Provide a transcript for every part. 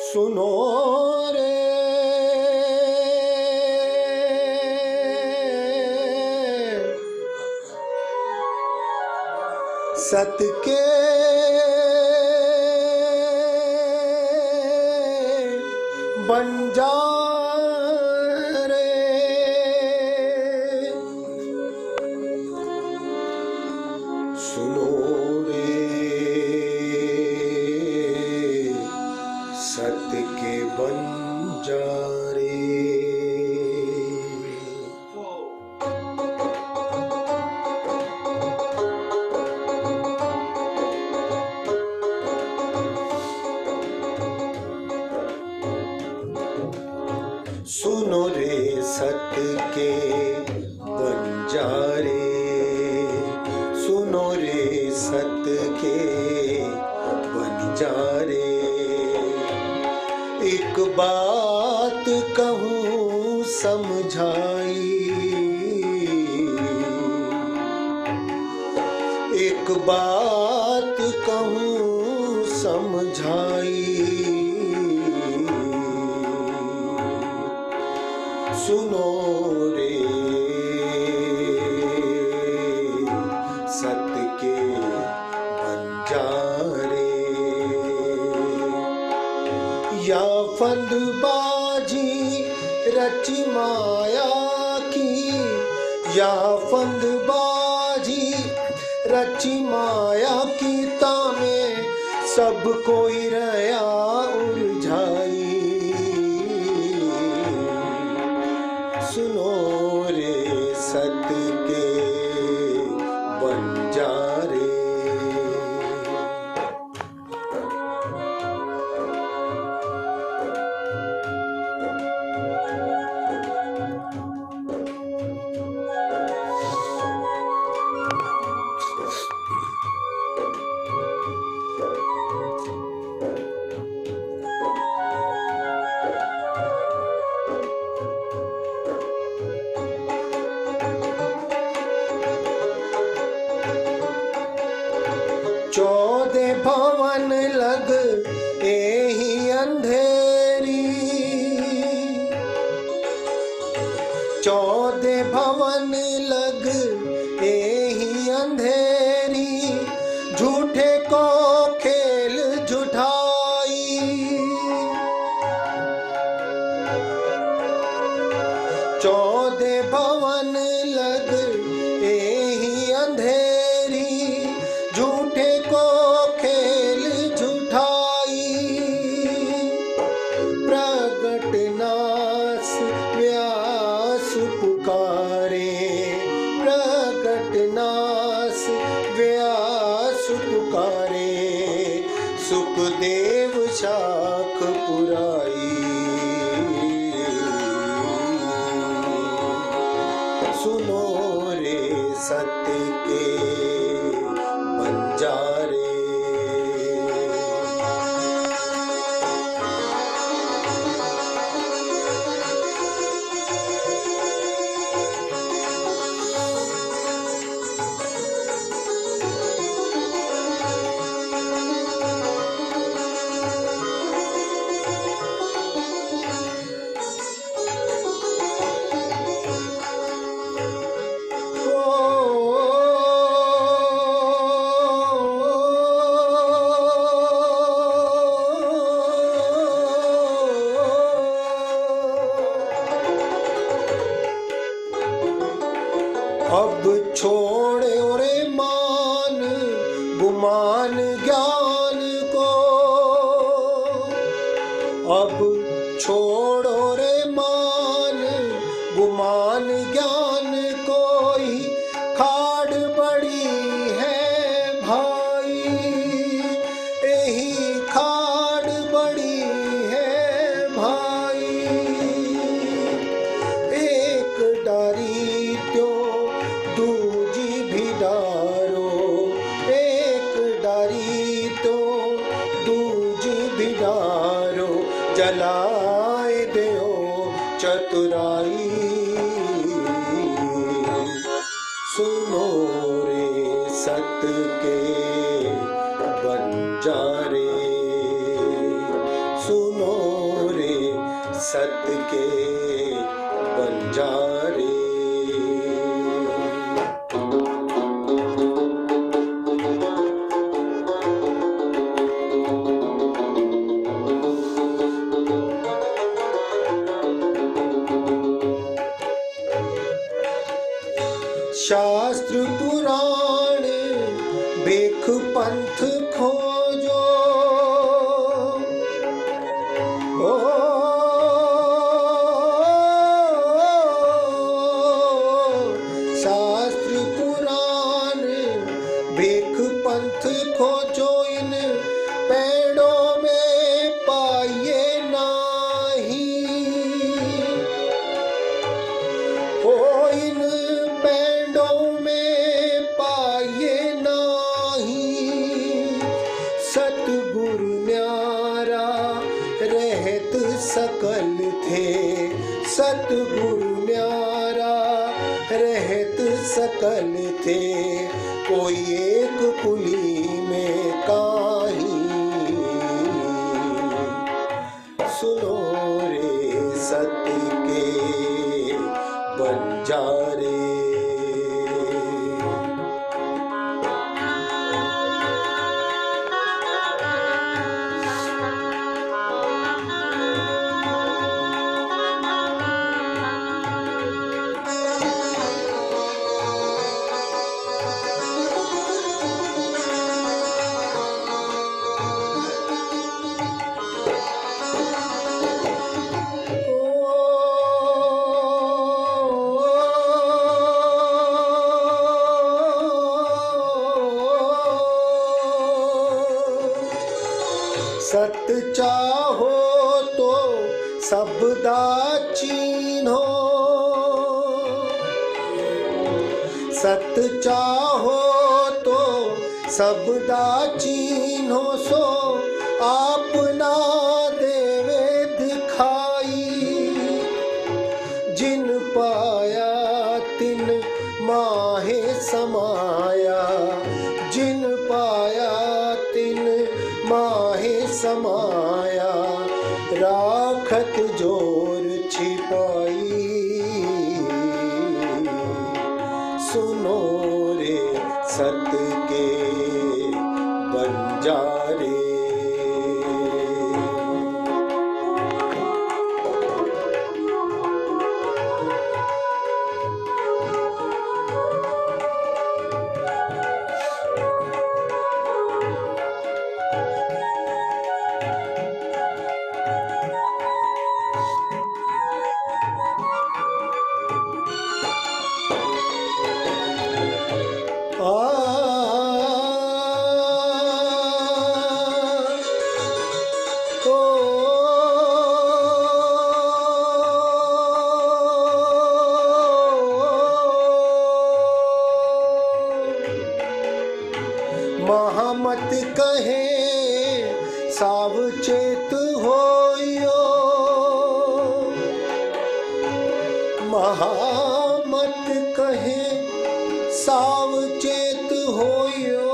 सुनो रे सत के बंजारे, सुनो रे सत के बंजारे। सुनो रे सत के बंजारे, सुनो रे सत के बंजारे। एक बात कहूँ समझाई, एक बात कहूँ समझाई। सुनो रे सत के बंजारे। या फंदबाजी रची माया की, या फंदबाजी रची माया की, तामे सब कोई रया उलझाई। सुनो रे सत के बंजारे। चौदह भवन लग एही अंधेरी, चौदह भवन लग एही अंधेरी। झूठे को खेल झुठाई, चौदह भवन लग एही अंधेरी। झूठे को खेल झुठाई। प्रगट नास व्यास पुकारे, प्रगट नास व्यास पुकारे। सुखदेव शाख पुराई। सुनो रे सत के बंजारे। अब छोड़ो रे मान गुमान ज्ञान को, अब छोड़ो रे मान गुमान ज्ञान कोई। खाड़ बड़ी है भाई, यही खाड़ बड़ी है भाई। एक डारी त्यों दूजी भी डारो, एक डारी तो दूजी भी डारो। जलाए दो चतुराई। सुनो रे सत के शास्त्र पुराण बेख पंथ खोजो। ओ शास्त्र पुराण बेख पंथ खोजो, इन पेड़ों में पाइए नाही। ओ इन पेड़ों में पाइए नाही। सतगुरु न्यारा रहत सकल थे, सतगुरु न्यारा रहत सकल थे। कोई एक कुली में काही, सुनो रे सत्य के बंजारे। सत्य चाहो तो सबदा चीन्हो, सत्य चाहो तो सबदा चीन्हो। सो आपना देवे दिखाई, जिन पाया तिन माहे समाया, जिन पाया तिन माहे समाया। राखत जोर छिपाई, सुनो रे सत्य के बंजारे। महामत कहे सावचेत होइयो, महामत कहे सावचेत होइयो।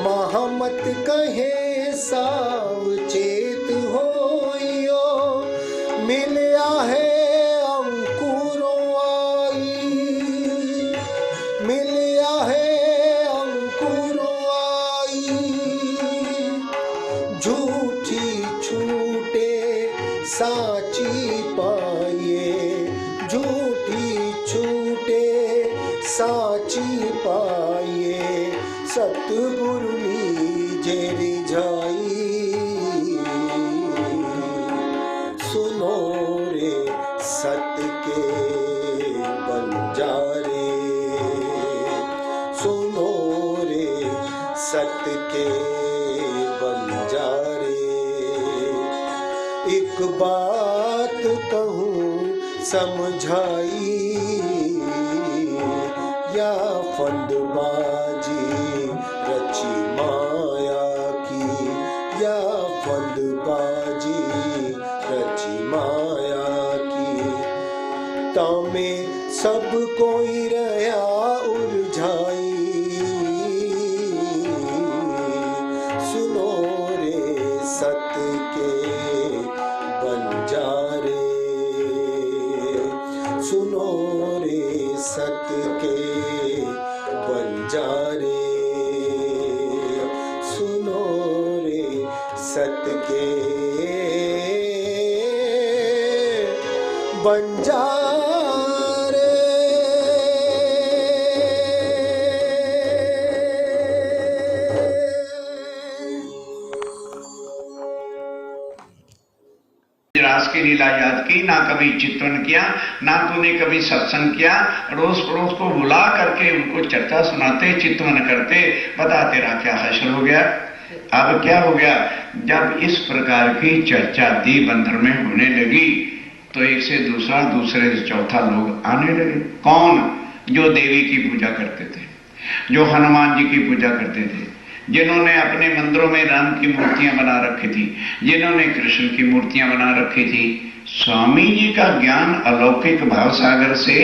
महामत कहे सावचेत होइयो। मिलया है मिलया है अंकुरों आई। झूठी छूटे साची पाइए, झूठी छूटे साची पाइए। सतगुरु लीजे रिझाई, सुनो रे सत्य के बंजारे। सुनो रे सत्य के बंजारे। एक बात कहूँ समझाई, या फंदबाजी रची माया की, या फंदबाजी रची माया की। तामें सब कोई रहा उलझाई, सुनो रे सत्य के बंजारे। सुनो रे सत्य के बंजारे। सुनो रे सत्य के बंजारे रास की लीला याद की, ना कभी चित्रण किया, ना तूने कभी सत्संग किया। अड़ोस पड़ोस को बुला करके उनको चर्चा सुनाते, चित्वन करते, बता तेरा क्या हासिल हो गया। अब क्या हो गया, जब इस प्रकार की चर्चा दी बंदर में होने लगी तो एक से दूसरा, दूसरे से चौथा लोग आने लगे। कौन? जो देवी की पूजा करते थे, जो हनुमान जी की पूजा करते थे, जिन्होंने अपने मंदिरों में राम की मूर्तियां बना रखी थी, जिन्होंने कृष्ण की मूर्तियां बना रखी थी। स्वामी जी का ज्ञान अलौकिक भाव सागर से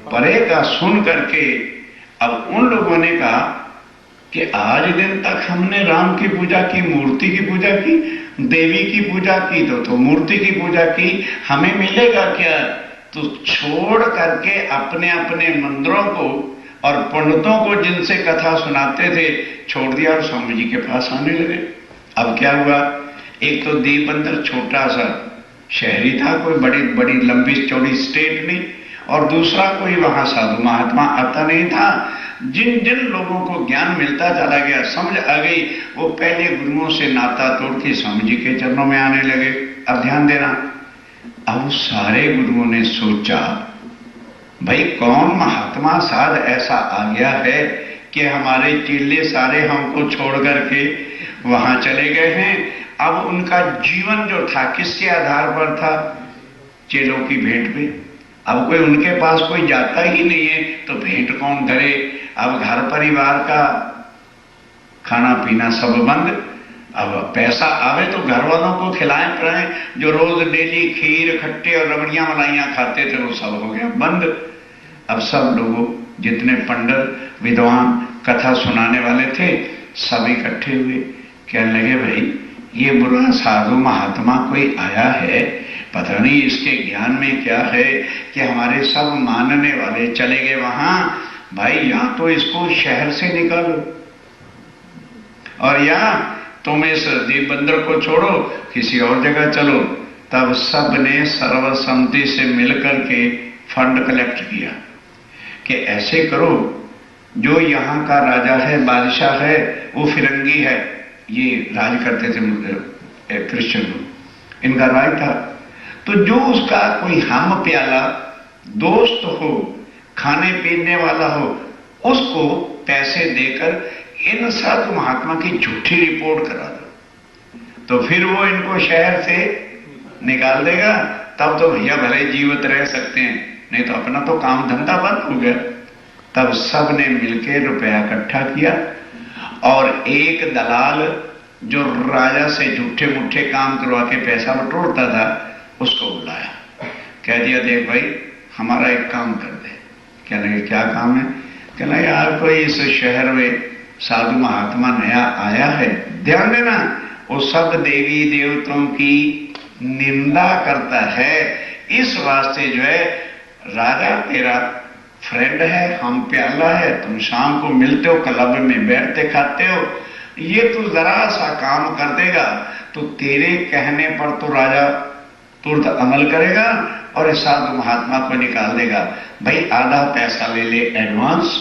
परे का सुन करके अब उन लोगों ने कहा कि आज दिन तक हमने राम की पूजा की, मूर्ति की पूजा की, देवी की पूजा की, तो मूर्ति की पूजा की, हमें मिलेगा क्या? तो छोड़ करके अपने अपने मंदिरों को और पंडितों को जिनसे कथा सुनाते थे छोड़ दिया और स्वामी जी के पास आने लगे। अब क्या हुआ, एक तो दीप बंदर छोटा सा शहरी था, कोई बड़ी बड़ी लंबी चौड़ी स्टेट नहीं, और दूसरा कोई वहां साधु महात्मा आता नहीं था। जिन जिन लोगों को ज्ञान मिलता चला गया, समझ आ गई, वो पहले गुरुओं से नाता तोड़ के स्वामी जी के चरणों में आने लगे। अब ध्यान देना, अब सारे गुरुओं ने सोचा भाई कौन महात्मा साध ऐसा आ गया है कि हमारे चेले सारे हमको छोड़ करके वहां चले गए हैं। अब उनका जीवन जो था किसके आधार पर था? चेलों की भेंट पे। अब कोई उनके पास कोई जाता ही नहीं है तो भेंट कौन करे? अब घर परिवार का खाना पीना सब बंद। अब पैसा आवे तो घर वालों को खिलाएं पिलाएं, जो रोज डेली खीर खट्टे और रबड़ियां मलाइयां खाते थे वो सब हो गया बंद। अब सब लोगों, जितने पंडित विद्वान कथा सुनाने वाले थे, सब इकट्ठे हुए, कहने लगे भाई ये बुरा साधु महात्मा कोई आया है, पता नहीं इसके ज्ञान में क्या है कि हमारे सब मानने वाले चले गए वहां। भाई या तो इसको शहर से निकालो और या तुम इस दीप बंदर को छोड़ो, किसी और जगह चलो। तब सब ने सर्वसम्मति से मिलकर के फंड कलेक्ट किया कि ऐसे करो, जो यहाँ का राजा है, बादशाह है, वो फिरंगी है, ये राज करते थे क्रिश्चियन लोग, इनका राज था। तो जो उसका कोई हम प्याला दोस्त हो, खाने पीने वाला हो, उसको पैसे देकर इन साधु महात्मा की झूठी रिपोर्ट करा दो, तो फिर वो इनको शहर से निकाल देगा। तब तो भैया भले जीवित रह सकते हैं, नहीं तो अपना तो काम धंधा बंद हो गया। तब सब ने मिलकर रुपया इकट्ठा किया और एक दलाल जो राजा से झूठे मूठे काम करवा के पैसा बटोरता था उसको बुलाया, कह दिया देख भाई हमारा एक काम कर दे। कहने लगे क्या काम है? कहना यार कोई इस शहर में साधु महात्मा नया आया है, ध्यान देना, वो सब देवी देवताओं की निंदा करता है। इस वास्ते जो है राजा तेरा फ्रेंड है, हम प्याला है, तुम शाम को मिलते हो, क्लब में बैठते खाते हो, ये तू जरा सा काम कर देगा तो तेरे कहने पर तो राजा तुरंत अमल करेगा और इस साधु महात्मा को निकाल देगा। भाई आधा पैसा ले ले एडवांस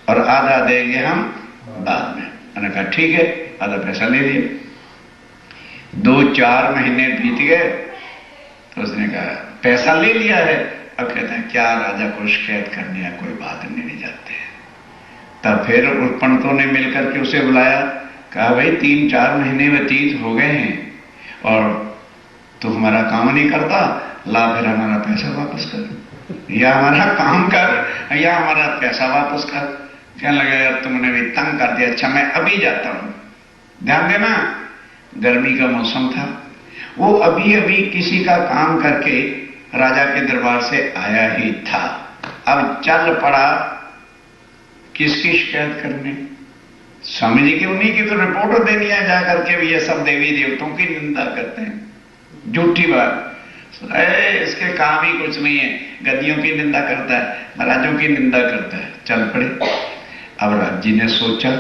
और आधा देंगे हम बाद में। मैंने कहा ठीक है, आधा पैसा ले लिए। 2-4 महीने बीत गए तो उसने कहा पैसा ले लिया है। अब कहता है क्या राजा को शिकायत करने या कोई बात नहीं जाते। तब फिर उस पंडितों ने मिलकर के उसे बुलाया, कहा भाई 3-4 महीने व्यतीत हो गए हैं और तू हमारा काम नहीं करता, ला फिर हमारा पैसा वापस कर, या हमारा काम कर या हमारा पैसा वापस कर। कहने लगा यार तुमने भी तंग कर दिया, अच्छा मैं अभी जाता हूं। ध्यान देना, गर्मी का मौसम था, वो अभी अभी किसी का काम करके राजा के दरबार से आया ही था। अब चल पड़ा किसकी शिकायत करने? स्वामी जी की, उन्हीं की तो रिपोर्ट देनी है जाकर के भी ये सब देवी देवताओं की निंदा करते हैं, झूठी बात। इसके काम ही कुछ नहीं है, गद्दियों की निंदा करता है, महाराजों की निंदा करता है। चल पड़े। अब राज जी ने सोचा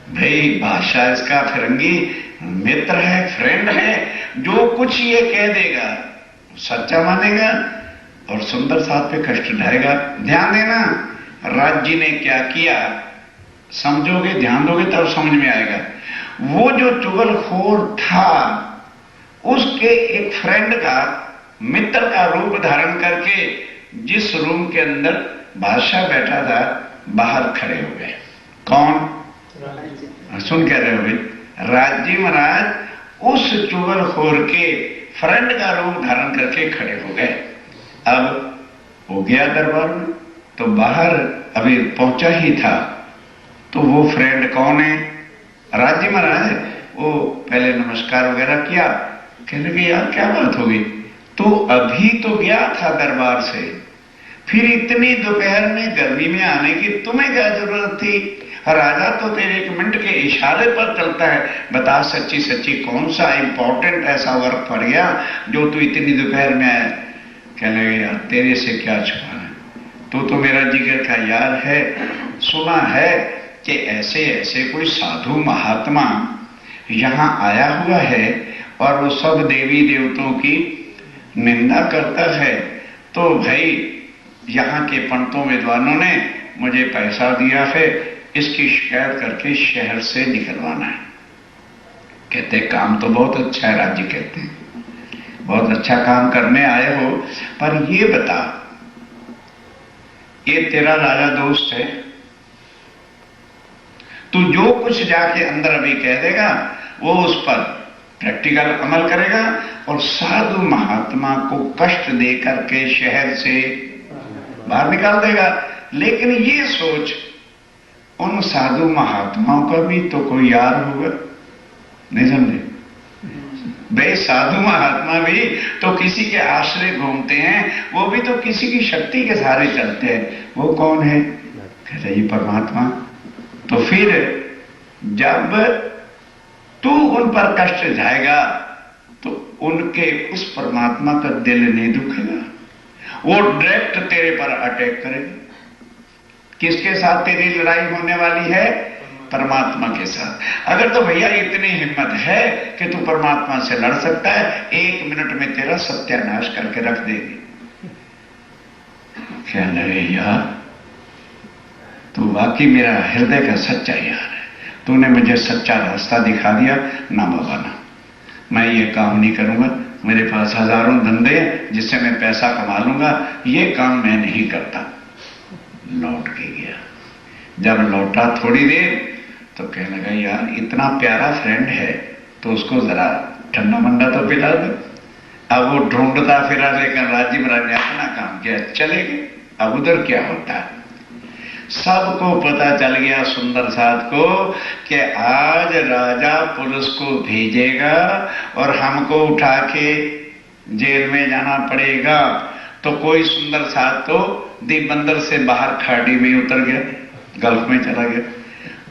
भाई बादशाह इसका फिरंगी मित्र है, फ्रेंड है, जो कुछ ये कह देगा सच्चा मानेगा। और सुंदर साथ पे कष्ट ढाएगा। ध्यान देना, राज जी ने क्या किया, समझोगे, ध्यान दोगे तब समझ में आएगा। वो जो चुगलखोर था, उसके एक फ्रेंड का, मित्र का रूप धारण करके जिस रूम के अंदर बादशाह बैठा था, बाहर खड़े हो गए। कौन? सुन कह रहे हो भाई? राज जी महाराज उस चुगलखोर के फ्रेंड का रूप धारण करके खड़े हो गए। अब हो गया दरबार में, तो बाहर अभी पहुंचा ही था, तो वो फ्रेंड कौन है? राज जी महाराज। वो पहले नमस्कार वगैरह किया, कहने लगे यार क्या बात हो गई, तो अभी तो गया था दरबार से, फिर इतनी दोपहर में गर्मी में आने की तुम्हें क्या जरूरत थी? राजा तो तेरे 1 मिनट के इशारे पर चलता है। बता सच्ची सच्ची कौन सा इंपॉर्टेंट ऐसा वर्क पड़ गया जो तू इतनी दोपहर में आया? कहने लगे यार तेरे से क्या छुपाना, तो मेरा जिगर का यार है। सुना है कि ऐसे ऐसे कोई साधु महात्मा यहां आया हुआ है और वो सब देवी देवताओं की निंदा करता है, तो भाई यहां के पंडितों विद्वानों ने मुझे पैसा दिया है, इसकी शिकायत करके शहर से निकलवाना है। कहते काम तो बहुत अच्छा है। राजी कहते हैं बहुत अच्छा काम करने आए हो, पर ये बता, ये तेरा राजा दोस्त है, तू जो कुछ जाके अंदर अभी कह देगा वो उस पर प्रैक्टिकल अमल करेगा और साधु महात्मा को कष्ट दे करके शहर से बाहर निकाल देगा। लेकिन ये सोच, उन साधु महात्माओं का भी तो कोई यार होगा, नहीं समझे? भाई साधु महात्मा भी तो किसी के आश्रय घूमते हैं, वो भी तो किसी की शक्ति के सहारे चलते हैं। वो कौन है? कहते ये परमात्मा। तो फिर जब तू उन पर कष्ट जाएगा तो उनके उस परमात्मा का दिल नहीं दुखेगा, वो डायरेक्ट तेरे पर अटैक करेगा। किसके साथ तेरी लड़ाई होने वाली है? परमात्मा के साथ। अगर तो भैया इतनी हिम्मत है कि तू परमात्मा से लड़ सकता है, 1 मिनट में तेरा सत्यानाश करके रख देगी। कहने लगे यार तू वाकई मेरा हृदय का सच्चा यार है, तूने मुझे सच्चा रास्ता दिखा दिया। ना बाबा ना, मैं ये काम नहीं करूंगा, मेरे पास हजारों धंधे हैं जिससे मैं पैसा कमा लूंगा, ये काम मैं नहीं करता। लौट के गया। जब लौटा थोड़ी देर तो कहने लगा यार इतना प्यारा फ्रेंड है तो उसको जरा ठंडा मंडा तो पिला दो। अब वो ढूंढता फिरा, लेकिन राजी महाराज ने अपना काम किया, चले गए। अब उधर क्या होता है, सबको पता चल गया सुंदर साथ को कि आज राजा पुलिस को भेजेगा और हमको उठा के जेल में जाना पड़ेगा। तो कोई सुंदर साथ तो दीपबंदर से बाहर खाड़ी में उतर गया, गल्फ में चला गया।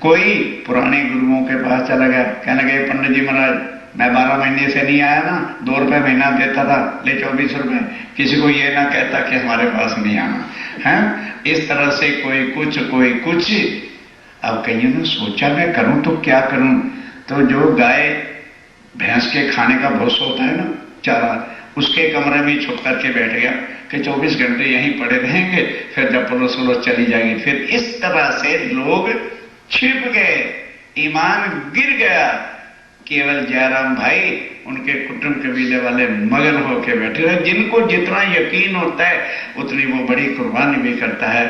कोई पुराने गुरुओं के पास चला गया, कहने लगे पंडित जी महाराज मैं 12 महीने से नहीं आया ना, 2 रुपए महीना देता था, ले 24 रुपए, किसी को ये ना कहता कि हमारे पास नहीं आना है। इस तरह से कोई कुछ कोई कुछ। अब कईयों ने सोचा मैं करूं तो क्या करूं, तो जो गाय भैंस के खाने का भूसा होता है ना, चारा, उसके कमरे में छुप करके बैठ गया कि 24 घंटे यहीं पड़े रहेंगे, फिर जब पुलिस चली जाएगी। फिर इस तरह से लोग छिप गए, ईमान गिर गया। केवल जयराम भाई उनके कुटुंब कबीले वाले मगन होके बैठे रहे। जिनको जितना यकीन होता है उतनी वो बड़ी कुर्बानी भी करता है।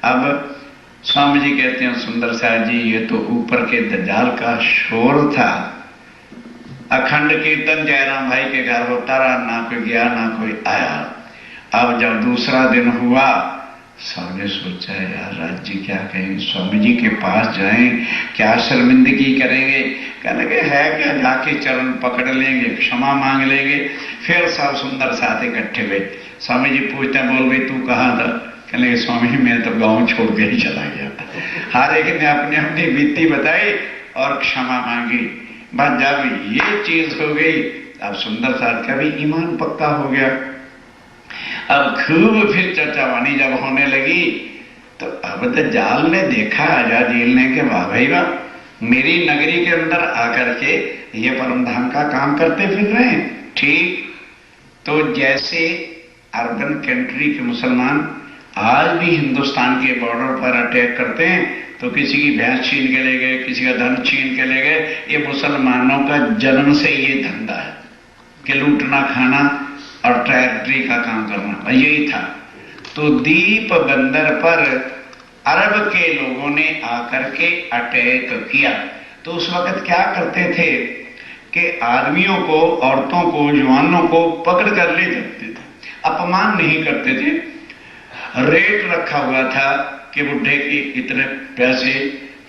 अब स्वामी जी कहते हैं सुंदर साहब जी ये तो ऊपर के दज्जाल का शोर था। अखंड कीर्तन जयराम भाई के घर होता रहा, ना कोई गया ना कोई आया। अब जब दूसरा दिन हुआ, सबने सोचा यार राज जी क्या कहें, स्वामी जी के पास जाएं, क्या शर्मिंदगी करेंगे। कहने लगे है क्या, जाके चरण पकड़ लेंगे, क्षमा मांग लेंगे। फिर सब सुंदर साथ इकट्ठे हुए। स्वामी जी पूछते हैं बोल भाई तू कहाँ था? कहने लगे स्वामी जी मैं तो गांव छोड़ के ही चला गया था। हर एक ने अपनी अपनी बीती बताई और क्षमा मांगी। बस जब ये चीज हो गई, अब सुंदर साथ का भी ईमान पक्का हो गया। अब खूब फिर चर्चावानी जब होने लगी तो अब दज्जाल ने देखा अजाजील ने कि वाह भाई वाह, मेरी नगरी के अंदर आकर के ये परम धाम का काम करते फिर रहे हैं। ठीक, तो जैसे अर्बन कंट्री के मुसलमान आज भी हिंदुस्तान के बॉर्डर पर अटैक करते हैं, तो किसी की भैंस छीन के ले गए, किसी का धन छीन के ले गए। ये मुसलमानों का जन्म से ये धंधा है कि लूटना, खाना और ट्रैक्टरी का काम करना, यही था। तो दीप बंदर पर अरब के लोगों ने आकर के अटैक किया। तो उस वक्त क्या करते थे कि आदमियों को, औरतों को, जवानों को पकड़ कर ले जाते थे, अपमान नहीं करते थे। रेट रखा हुआ था कि बुढ़े के इतने पैसे,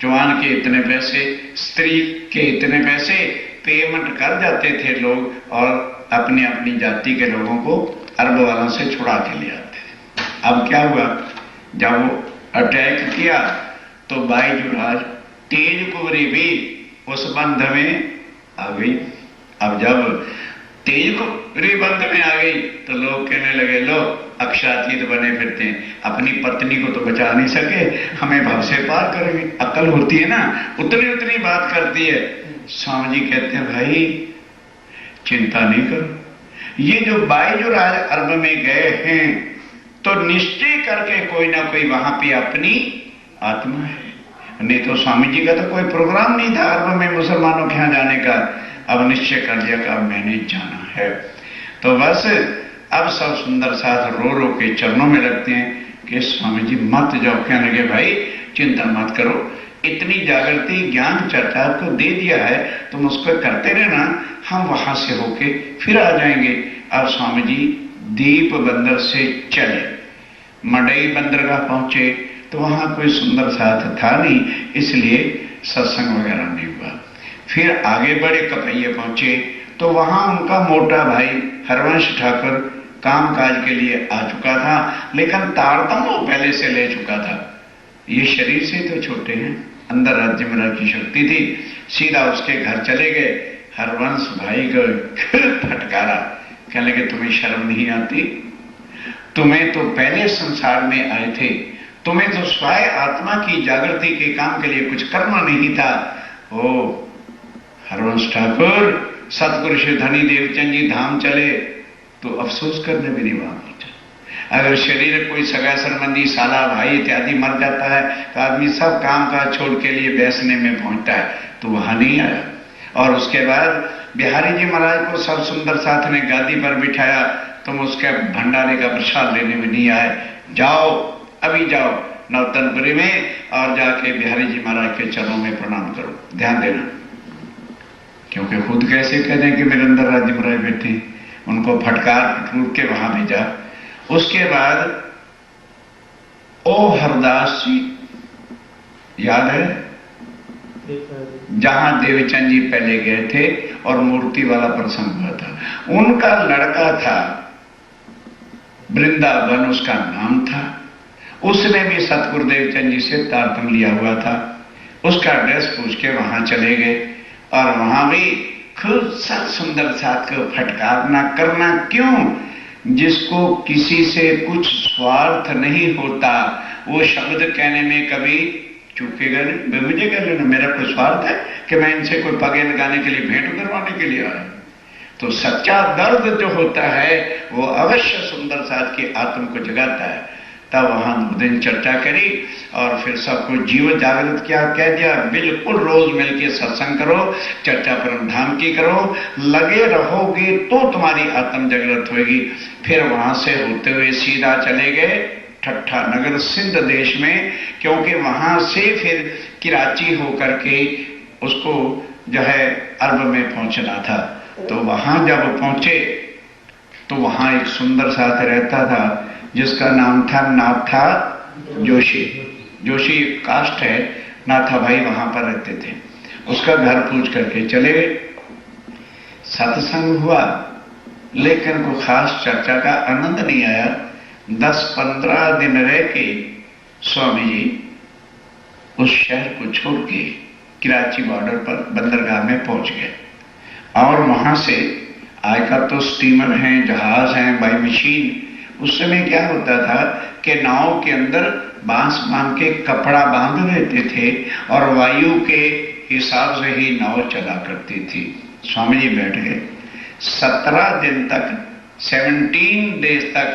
जवान के इतने पैसे, स्त्री के इतने पैसे पेमेंट कर जाते थे लोग और अपनी अपनी जाति के लोगों को अरब वालों से छुड़ा के ले आते थे। अब क्या हुआ, जब वो अटैक किया तो बाईजुराज तेज कुंवरी भी उस बंध में आ गई। अब जब तेज कुंवरी बंध में आ गई तो लोग कहने लगे, लो अक्षातीत बने फिरते हैं, अपनी पत्नी को तो बचा नहीं सके, हमें भव से पार करेंगे। अक्ल होती है ना, उतनी उतनी बात करती है। स्वामी जी कहते हैं, भाई चिंता नहीं करो, ये जो बाईजुराज अरब में गए हैं तो निश्चय करके कोई ना कोई वहां पे अपनी आत्मा है। नहीं तो स्वामी जी का तो कोई प्रोग्राम नहीं था अरब में मुसलमानों के यहां जाने का। अब निश्चय कर लिया कि अब मैंने जाना है। तो बस अब सब सुंदर साथ रो रो के चरणों में लगते हैं कि स्वामी जी मत जाओ। कहने लगे, भाई चिंता मत करो, इतनी जागृति ज्ञान चर्चा को दे दिया है, तुम उसको करते रहना, हम वहां से होके फिर आ जाएंगे। अब स्वामी जी दीप बंदर से चले, मडई बंदरगाह पहुंचे तो वहां कोई सुंदर साथ था नहीं, इसलिए सत्संग वगैरह नहीं हुआ। फिर आगे बड़े कपैये पहुंचे तो वहां उनका मोटा भाई हरवंश ठाकुर कामकाज के लिए आ चुका था, लेकिन तारतम वो पहले से ले चुका था। ये शरीर से तो छोटे हैं, अंदर राज्य में की शक्ति थी। सीधा उसके घर चले गए, हरवंश भाई को फटकारा, कहने लगे तुम्हें शर्म नहीं आती? तुम्हें तो पहले संसार में आए थे, तुम्हें तो स्वयं आत्मा की जागृति के काम के लिए कुछ करना नहीं था। ओ हरवंश ठाकुर, सतगुरु श्री धनी देवचंद जी धाम चले तो अफसोस करने भी नहीं वहां पहुंचा। अगर शरीर कोई सगा संबंधी, साला, भाई इत्यादि मर जाता है तो आदमी सब काम काज छोड़ के लिए बैसने में पहुंचता है, तो वहां नहीं आया। और उसके बाद बिहारी जी महाराज को सब सुंदर साथ ने गादी पर बिठाया, तुम उसके भंडारे का प्रसाद लेने में नहीं आए, जाओ अभी जाओ नौतनपुरी में और जाके बिहारी जी महाराज के चरणों में प्रणाम करो। ध्यान देना, क्योंकि खुद कैसे कह दें कि मेरे अंदर राज्य महाराज बैठे, उनको फटकार फटूर के वहां भेजा। उसके बाद ओ हरदास जी, याद है जहां देवचंद जी पहले गए थे और मूर्ति वाला प्रसंग हुआ था, उनका लड़का था वृंदावन, उसका नाम था। उसने भी सतगुरु देवचंद जी से तारतम लिया हुआ था। उसका एड्रेस पूछ के वहां चले गए और वहां भी खूब सत सुंदर साथ को फटकारना करना। क्यों? जिसको किसी से कुछ स्वार्थ नहीं होता वो शब्द कहने में कभी चूकेगा नहीं। बेमुझे कह लेना, मेरा कोई स्वार्थ है कि मैं इनसे कोई पगे लगाने के लिए, भेंट करवाने के लिए आया। तो सच्चा दर्द जो होता है वो अवश्य सुंदर साथ की आत्म को जगाता है। तब वहां दिन चर्चा करी और फिर सबको जीवन जागृत किया, कह दिया बिल्कुल रोज मिलके सत्संग करो, चर्चा परम धाम की करो, लगे रहोगे तो तुम्हारी आत्म जागृत होगी। फिर वहां से होते हुए सीधा चले गए ठट्ठा नगर सिंध देश में, क्योंकि वहां से फिर कराची होकर के उसको जो है अरब में पहुंचना था। तो वहां जब पहुंचे तो वहां एक सुंदर साथ रहता था जिसका नाम था नाथा जोशी। जोशी कास्ट है, नाथा भाई वहां पर रहते थे। उसका घर पूछ करके चले गए। सत्संग हुआ लेकिन कोई खास चर्चा का आनंद नहीं आया। 10-15 दिन रह के स्वामी जी उस शहर को छोड़ के कराची बॉर्डर पर बंदरगाह में पहुंच गए। और वहां से आज का तो स्टीमर हैं, जहाज हैं, बाई मशीन। उस समय क्या होता था कि नाव के अंदर बांस बांध के कपड़ा बांध देते थे और वायु के हिसाब से ही नाव चला करती थी। स्वामी जी बैठ गए। 17 दिन तक, 17 डेज तक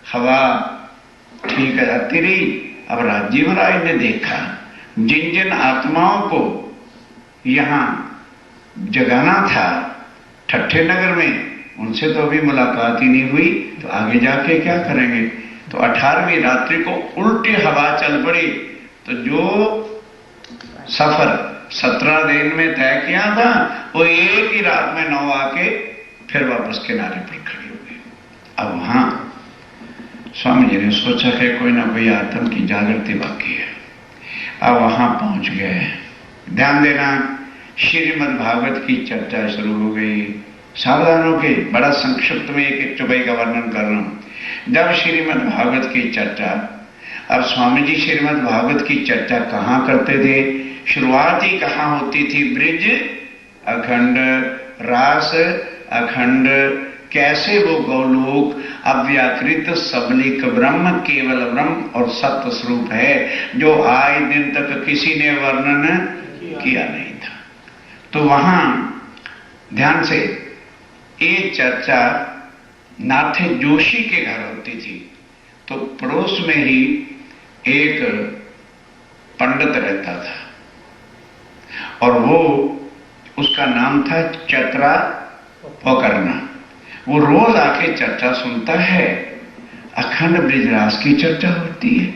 हवा ठीक जाती रही। अब राजी महाराज ने देखा जिन जिन आत्माओं को यहां जगाना था ठट्ठे नगर में, उनसे तो अभी मुलाकात ही नहीं हुई, तो आगे जाके क्या करेंगे। तो 18वीं रात्रि को उल्टी हवा चल पड़ी। तो जो सफर 17 दिन में तय किया था वो एक ही रात में 9 आके फिर वापस किनारे पर खड़ी हो गई। अब वहां स्वामी जी ने सोचा कि कोई ना कोई आत्म की जागृति बाकी है। अब वहां पहुंच गए। ध्यान देना, श्रीमद् भागवत की चर्चा शुरू हो गई। सावधान होके बड़ा संक्षिप्त में एक चौपाई का वर्णन कर रहा हूं। जब श्रीमद् भागवत की चर्चा, अब स्वामी जी श्रीमद् भागवत की चर्चा कहां करते थे, शुरुआत ही कहां होती थी, ब्रिज अखंड, रास अखंड, कैसे वो गौलोक अव्याकृत सबलिक ब्रह्म केवल ब्रह्म और सत्य स्वरूप है जो आज दिन तक किसी ने वर्णन किया नहीं था। तो वहां ध्यान से ये चर्चा नाथे जोशी के घर होती थी। तो पड़ोस में ही एक पंडित रहता था और वो उसका नाम था चतरा पोकरना। वो रोज आके चर्चा सुनता है, अखंड ब्रिजरास की चर्चा होती है।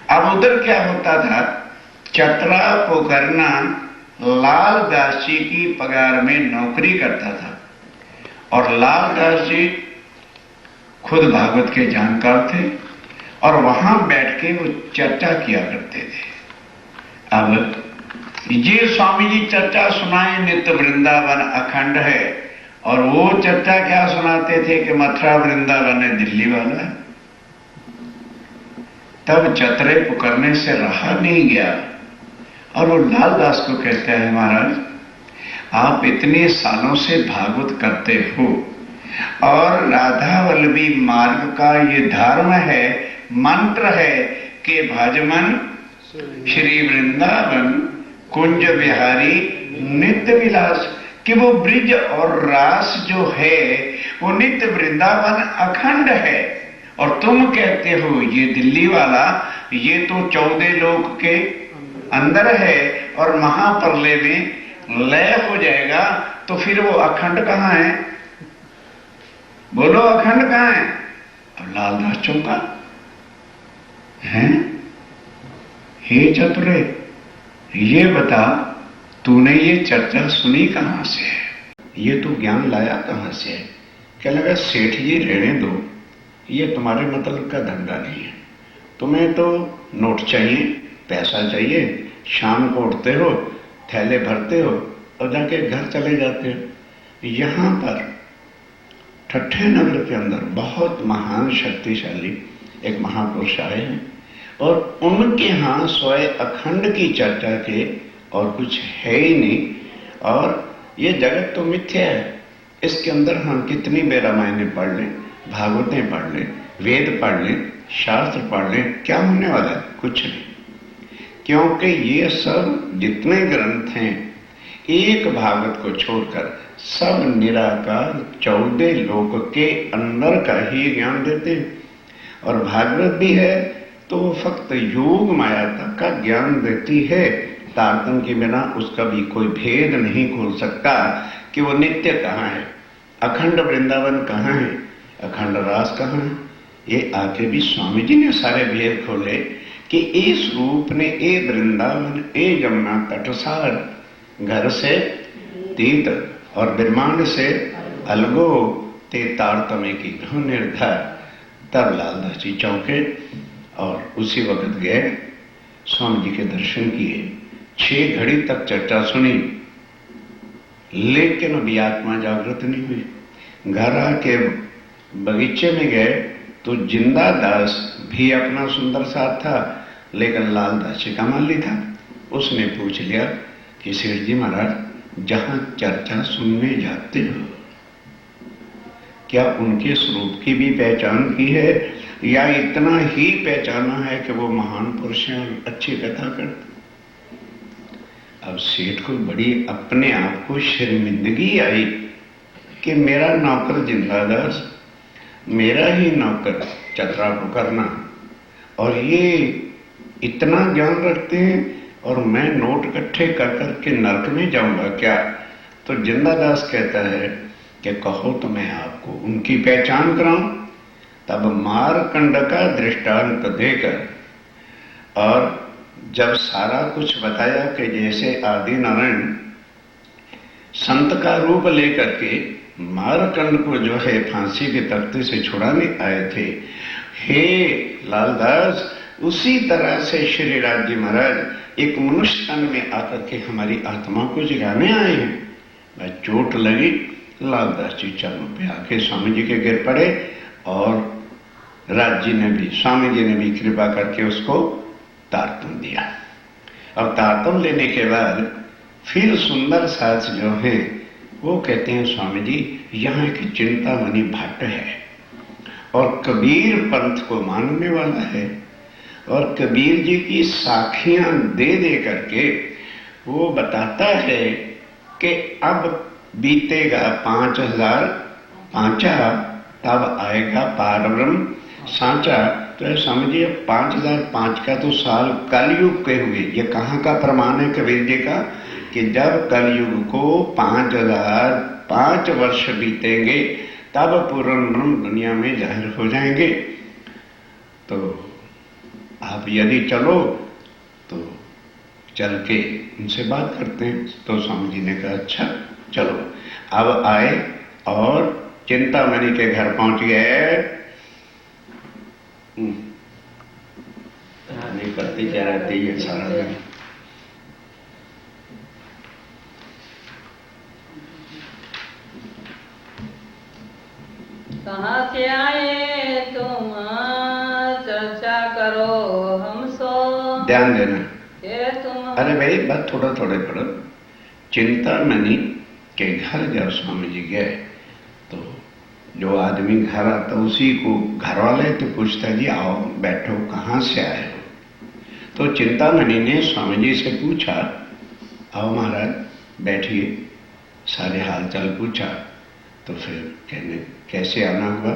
अब उधर क्या होता था, चतरा पोकरना लाल दास जी की पगार में नौकरी करता था और लाल दास जी खुद भागवत के जानकार थे और वहां बैठ के वो चर्चा किया करते थे। अब ये स्वामी जी चर्चा सुनाए नित्य वृंदावन अखंड है, और वो चर्चा क्या सुनाते थे कि मथुरा वृंदावन है दिल्ली वाला है। तब चतरे पुकारने से रहा नहीं गया और वो लालदास को कहता है, महाराज आप इतने सालों से भागवत करते हो और राधा वल्लभी मार्ग का ये धर्म है, मंत्र है कि भजमन श्री वृंदावन कुंज बिहारी नित्य विलास, कि वो ब्रिज और रास जो है वो नित्य वृंदावन अखंड है। और तुम कहते हो ये दिल्ली वाला, ये तो 14 लोक के अंदर है और महाप्रलय में लय हो जाएगा, तो फिर वो अखंड कहां है? बोलो अखंड कहां है? अब लालदास चौंका, हैं? हे चतुरे, ये बता तूने ये चर्चा सुनी कहां से है, ये तू ज्ञान लाया कहां से है? क्या लगा सेठ जी रहने दो, ये तुम्हारे मतलब का धंधा नहीं है। तुम्हें तो नोट चाहिए, पैसा चाहिए, शाम को उठते हो, थैले भरते हो और जाके घर चले जाते हो। यहां पर ठट्ठे नगर के अंदर बहुत महान शक्तिशाली एक महापुरुष आए हैं और उनके यहां स्वयं अखंड की चर्चा के और कुछ है ही नहीं। और ये जगत तो मिथ्या है, इसके अंदर हम कितनी भी रामायणें पढ़ लें, भागवतें पढ़ लें, वेद पढ़ लें, शास्त्र पढ़ लें, क्या होने वाला है? कुछ नहीं। क्योंकि ये सब जितने ग्रंथ हैं एक भागवत को छोड़कर सब निराकार 14 लोक के अंदर का ही ज्ञान देते हैं। और भागवत भी है तो वो फक्त योग माया तक का ज्ञान देती है, तारतम्य के बिना उसका भी कोई भेद नहीं खोल सकता कि वो नित्य कहाँ है, अखंड वृंदावन कहाँ है, अखंड रास कहाँ है। ये आके भी स्वामी जी ने सारे भेद खोले कि इस रूप ने ए वृंदावन ए यमुना तटसार घर से तीत और ब्रह्मांड से अलगो ते तारतम्य की घन निर्धार। तब लालदास जी चौंके और उसी वक्त गए, स्वामी जी के दर्शन किए, 6 घड़ी तक चर्चा सुनी, लेकिन अभी आत्मा जागृत नहीं हुई। घर आके बगीचे में गए तो जिंदा दास भी अपना सुंदर साथ था, लेकिन लालदास जी का माली था। उसने पूछ लिया कि सेठ जी महाराज जहां चर्चा सुनने जाते हो, क्या उनके स्वरूप की भी पहचान की है या इतना ही पहचाना है कि वो महान पुरुष हैं और अच्छी कथा करते? अब सेठ को बड़ी अपने आप को शर्मिंदगी आई कि मेरा नौकर जिंदादास मेरा ही नौकर चतरा को करना, और ये इतना ज्ञान रखते हैं और मैं नोट इकट्ठे कर करके नरक में जाऊंगा क्या? तो जिंदादास कहता है कि कहो तो मैं आपको उनकी पहचान कराऊं। तब मारकंड का दृष्टांत देकर और जब सारा कुछ बताया कि जैसे आदि नारायण संत का रूप लेकर के मारकंड को जो है फांसी के तख्ते से छुड़ाने आए थे, हे लालदास, उसी तरह से श्री राज जी महाराज एक मनुष्य तन में आकर के हमारी आत्मा को जगाने आए हैं। वह चोट लगी, लालदास जी चरणों पे आके स्वामी जी के गिर पड़े और राज जी ने भी, स्वामी जी ने भी कृपा करके उसको तारतम दिया। और तारतम लेने के बाद फिर सुंदर सास जो है वो कहते हैं, स्वामी जी यहाँ एक चिंतामणि भट्ट है और कबीर पंथ को मानने वाला है, और कबीर जी की साखियां दे दे करके वो बताता है कि अब बीतेगा 5000 पांचा, तब आएगा पारब्रह्म सांचा। तो स्वामी जी 5005 का तो साल कलयुग के हुए। ये कहाँ का प्रमाण है कबीर जी का? कि जब कलयुग को 5005 वर्ष बीतेंगे तब पूर्ण ब्रह्म दुनिया में जाहिर हो जाएंगे। तो आप यदि चलो तो चल के उनसे बात करते हैं। तो स्वामी जी ने कहा अच्छा चलो। अब आए और चिंतामणि के घर पहुंच गए। नहीं करते क्या रहते ये सारा दिन। कहाँ से आए तुम, चर्चा करो हमसो। ध्यान देना। तुम अरे भाई बात थोड़ा थोड़े पढ़ो। चिंतामणि के घर जब स्वामी जी गए तो जो आदमी घर आता उसी को घर वाले तो पूछता जी आओ बैठो, कहाँ से आए हो? तो चिंतामणि ने स्वामी जी से पूछा, आओ महाराज बैठिए, सारे हालचाल पूछा। तो फिर कहने कैसे आना हुआ?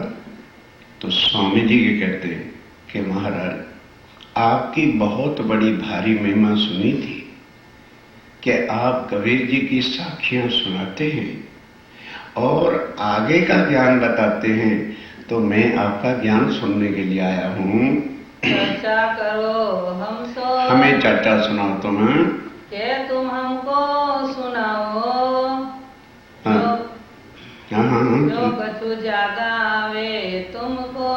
तो स्वामी जी ये कहते हैं कि महाराज आपकी बहुत बड़ी भारी महिमा सुनी थी कि आप कबीर जी की साखियां सुनाते हैं और आगे का ज्ञान बताते हैं, तो मैं आपका ज्ञान सुनने के लिए आया हूँ। चर्चा करो हमसो। हमें चर्चा सुनाओ तुम। के तुम हमको सुनाओ। हाँ जो कछु ज्यादा आवे तुमको।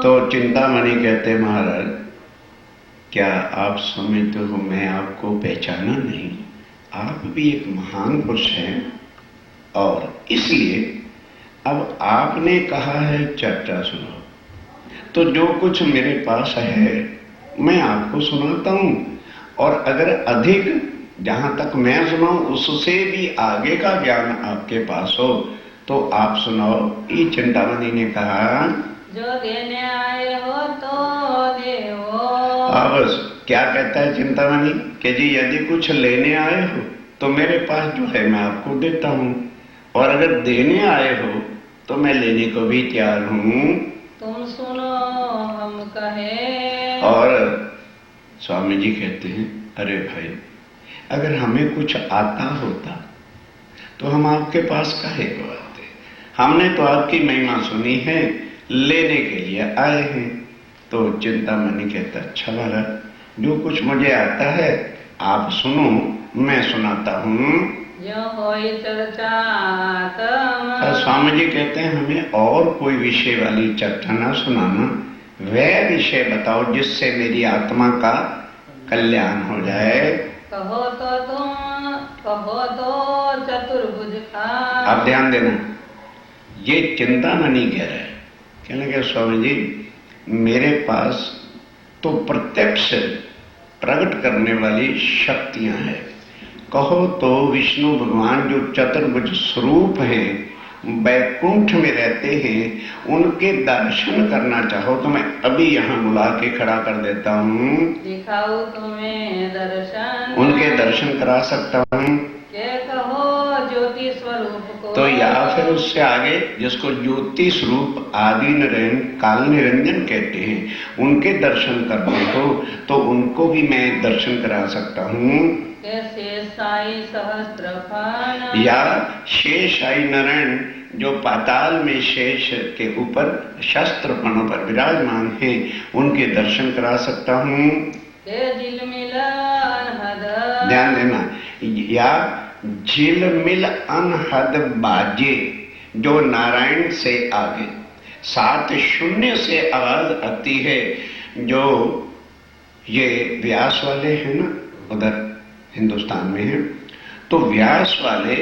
तो चिंतामणि कहते महाराज क्या आप समझते हो मैं आपको पहचाना नहीं? आप भी एक महान पुरुष हैं और इसलिए अब आपने कहा है चर्चा सुनो, तो जो कुछ मेरे पास है मैं आपको सुनाता हूं, और अगर अधिक जहां तक मैं सुनाऊं उससे भी आगे का ज्ञान आपके पास हो तो आप सुनाओ। ये चिंतामणि ने कहा जो देने आए हो तो देवो। बस क्या कहता है चिंतामणि कि जी यदि कुछ लेने आए हो तो मेरे पास जो है मैं आपको देता हूं, और अगर देने आए हो तो मैं लेने को भी तैयार हूं। तुम सुनो हम कहे। और स्वामी जी कहते हैं अरे भाई अगर हमें कुछ आता होता तो हम आपके पास काहे को आते? हमने तो आपकी महिमा सुनी है, लेने के लिए आए हैं। तो चिंतामणि कहता अच्छा महाराज जो कुछ मुझे आता है आप सुनो, मैं सुनाता हूँ। जो होई चर्चा स्वामी जी कहते हैं हमें और कोई विषय वाली चर्चा ना सुनाना, वह विषय बताओ जिससे मेरी आत्मा का कल्याण हो जाए। कहो तो तुम, कहो तो चतुर्भुज का। आप ध्यान देना, ये चिंतामणि कह रहे हैं। कहने लगे स्वामी जी मेरे पास तो प्रत्यक्ष प्रकट करने वाली शक्तियां हैं। कहो तो विष्णु भगवान जो चतुर्भुज स्वरूप हैं, वैकुंठ में रहते हैं, उनके दर्शन करना चाहो तो मैं अभी यहाँ बुला के खड़ा कर देता हूँ। दिखाओ तुम्हें दर्शन, उनके दर्शन करा सकता हूँ। के कहो ज्योति स्वरूप को। तो या फिर उससे आगे जिसको ज्योति स्वरूप आदि नारायण काल निरंजन कहते हैं, उनके दर्शन करने हो तो उनको भी मैं दर्शन करा सकता हूँ। शेषाई सहस्त्रफण या शेषाई नारायण जो पाताल में शेष के ऊपर शस्त्रफणों पर विराजमान हैं, उनके दर्शन करा सकता हूँ। ध्यान देना, या झिलमिल अनहद बाजे जो नारायण से आगे 7 शून्य से आवाज आती है, जो ये व्यास वाले हैं ना, उधर हिंदुस्तान में है, तो व्यास वाले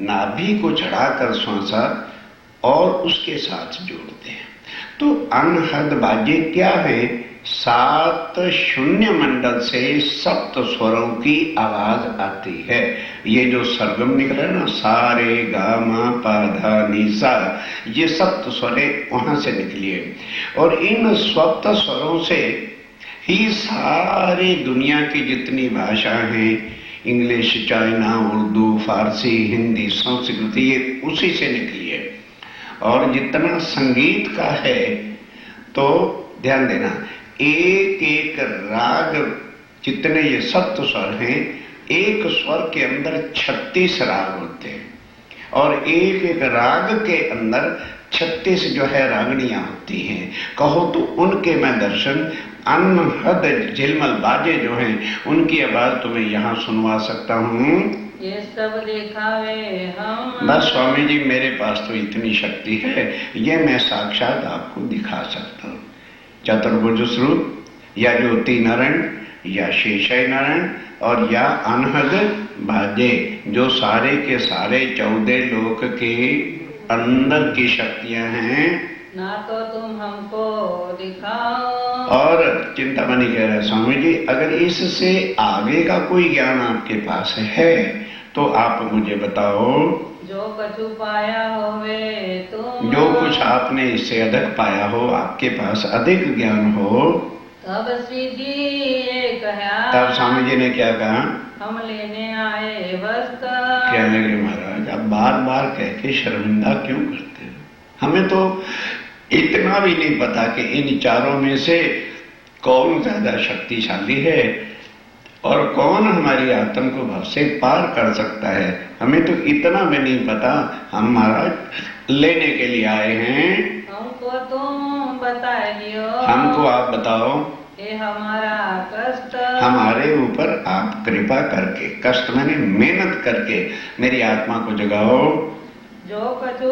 नाभि को चढ़ाकर श्वासा और उसके साथ जोड़ते हैं। तो अनहद बाजे क्या है? 7 शून्य मंडल से सप्त स्वरों की आवाज आती है। ये जो सरगम निकला है ना, सारे गा मा पा धा नी सा, ये सप्त स्वरे वहां से निकली है। और इन सप्त स्वरों से ही सारी दुनिया की जितनी भाषा हैं, इंग्लिश, चाइना, उर्दू, फारसी, हिंदी, संस्कृत, ये उसी से निकली है। और जितना संगीत का है, तो ध्यान देना, एक एक राग, जितने ये सप्त स्वर हैं, एक स्वर के अंदर 36 राग होते हैं और एक एक राग के अंदर 36 जो है रागनियां होती हैं। कहो तो उनके मैं दर्शन अनहद झिलमल बाजे जो हैं, उनकी आवाज तुम्हें यहाँ सुनवा सकता हूँ। ये सब दिखावे हम। बस स्वामी जी, मेरे पास तो इतनी शक्ति है, ये मैं साक्षात आपको दिखा सकता हूँ। चतुर्भुज स्वरूप, या ज्योति नारायण, या शेषाई नारायण, और या अनहद बाजे, जो सारे के सारे 14 लोक के अंदर की शक्तियां हैं। ना तो तुम हमको दिखाओ। और चिंतामणि कह रहे स्वामी जी, अगर इससे आगे का कोई ज्ञान आपके पास है तो आप मुझे बताओ। जो कछु पाया होवे तुम, जो कुछ आपने इससे अधिक पाया हो, आपके पास अधिक ज्ञान हो, तब श्री जी ये कहा। तब स्वामी जी ने क्या कहा? हम लेने आए वस्त्र। क्या लगे महाराज, आप बार बार कह के शर्मिंदा क्यों करते हो? हमें तो इतना भी नहीं पता कि इन चारों में से कौन ज्यादा शक्तिशाली है और कौन हमारी आत्म को भाव से पार कर सकता है। हमें तो इतना भी नहीं पता। हम महाराज लेने के लिए आए हैं। हमको तुम बताइयो। हमको आप बताओ। ये हमारा कष्ट, हमारे ऊपर आप कृपा करके, कष्ट मैंने मेहनत करके मेरी आत्मा को जगाओ। जो कछु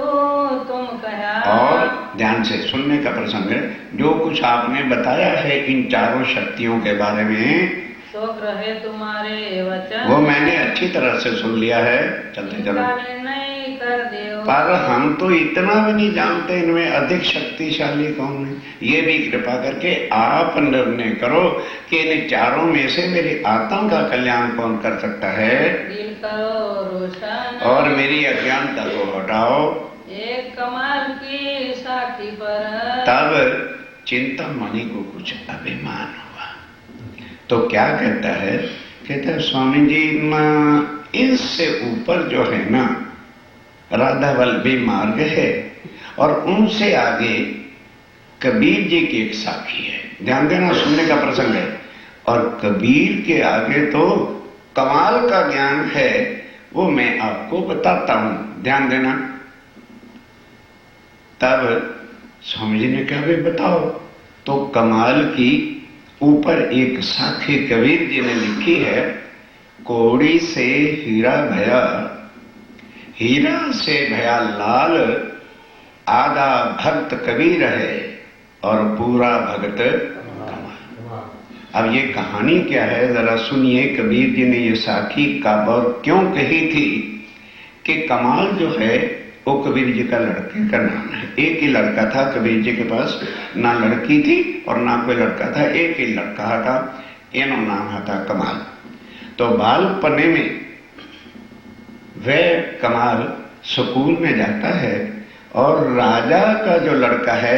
तुम कहा। और ध्यान से सुनने का प्रसंग है। जो कुछ आपने बताया है इन चारों शक्तियों के बारे में, सो रहे तुम्हारे वचन, वो मैंने अच्छी तरह से सुन लिया है। चलते चलो। नहीं कर दियो। पर हम तो इतना भी नहीं जानते इनमें अधिक शक्तिशाली कौन है। ये भी कृपा करके आप निर्णय करो कि इन चारों में से मेरी आत्मा का कल्याण कौन कर सकता है। दिल करो रोशन, और मेरी अज्ञानता को हटाओ। एक कमाल की साखी पर। तब चिंतामणि को कुछ अभिमान हुआ, तो क्या कहता है? कहता है स्वामी जी, इनसे ऊपर जो है ना राधा वल्लभी मार्ग है, और उनसे आगे कबीर जी की एक साखी है। ध्यान देना, सुनने का प्रसंग है। और कबीर के आगे तो कमाल का ज्ञान है, वो मैं आपको बताता हूं। ध्यान देना। तब स्वामी जी ने कहा, भाई बताओ। तो कमाल की ऊपर एक साखी कबीर जी ने लिखी है, कोड़ी से हीरा भया, हीरा से भया लाल, आधा भक्त कबीर है और पूरा भक्त कमाल। अब ये कहानी क्या है, जरा सुनिए। कबीर जी ने ये साखी कब और क्यों कही थी कि कमाल जो है वो कबीर जी का लड़के का नाम है। एक ही लड़का था कबीर जी के पास, ना लड़की थी और ना कोई लड़का था, एक ही लड़का था, इनो नाम था कमाल। तो बालपने में वह कमाल स्कूल में जाता है और राजा का जो लड़का है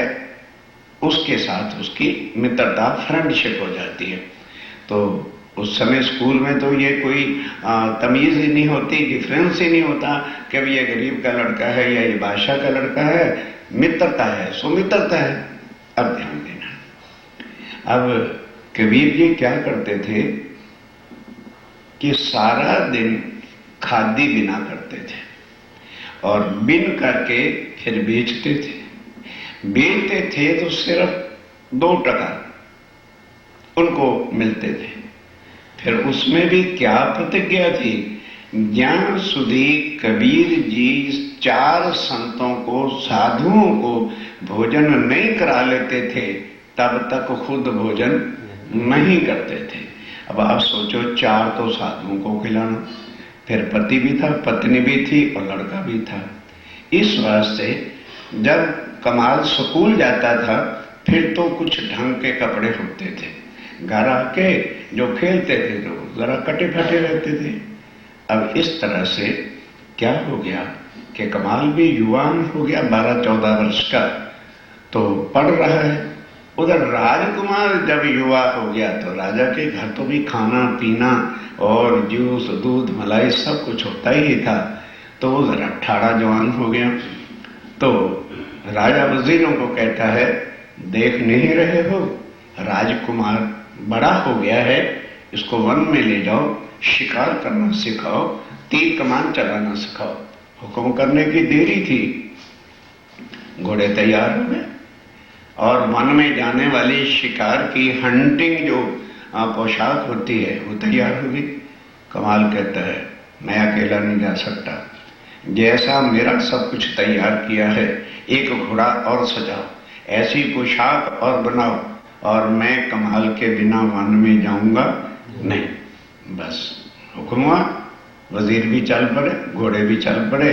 उसके साथ उसकी मित्रता, फ्रेंडशिप हो जाती है। तो उस समय स्कूल में तो ये कोई तमीज ही नहीं होती, डिफरेंस ही नहीं होता कि अब ये गरीब का लड़का है या ये बादशाह का लड़का है। मित्रता है, सुमित्रता है। अब ध्यान देना, अब कबीर जी क्या करते थे कि सारा दिन खादी बिना करते थे और बिन करके फिर बेचते थे। बेचते थे तो सिर्फ 2 टका उनको मिलते थे। फिर उसमें भी क्या प्रतिज्ञा थी, ज्ञान सुधी कबीर जी 4 संतों को, साधुओं को भोजन नहीं करा लेते थे तब तक खुद भोजन नहीं करते थे। अब आप सोचो, 4 तो साधुओं को खिलाना, फिर पति भी था, पत्नी भी थी और लड़का भी था। इस वास्ते जब कमाल स्कूल जाता था फिर तो कुछ ढंग के कपड़े होते थे, घर आके जो खेलते थे तो जरा कटे फटे रहते थे। अब इस तरह से क्या हो गया कि कमाल भी युवान हो गया, 12-14 वर्ष का, तो पढ़ रहा है। उधर राजकुमार जब युवा हो गया तो राजा के घर तो भी खाना पीना और जूस दूध मलाई सब कुछ होता ही था। तो वो जरा ठाड़ा जवान हो गया। तो राजा वजीरों को कहता है, देख नहीं रहे हो, राजकुमार बड़ा हो गया है, इसको वन में ले जाओ, शिकार करना सिखाओ, तीर कमान चलाना सिखाओ। हुक्म करने की देरी थी, घोड़े तैयार हो गए और वन में जाने वाली शिकार की हंटिंग जो पोशाक होती है वो तैयार हो गई। कमाल कहता है, मैं अकेला नहीं जा सकता, जैसा मेरा सब कुछ तैयार किया है, एक घोड़ा और सजाओ, ऐसी पोशाक और बनाओ, और मैं कमाल के बिना वन में जाऊंगा नहीं। बस हुक्म हुआ, वजीर भी चल पड़े, घोड़े भी चल पड़े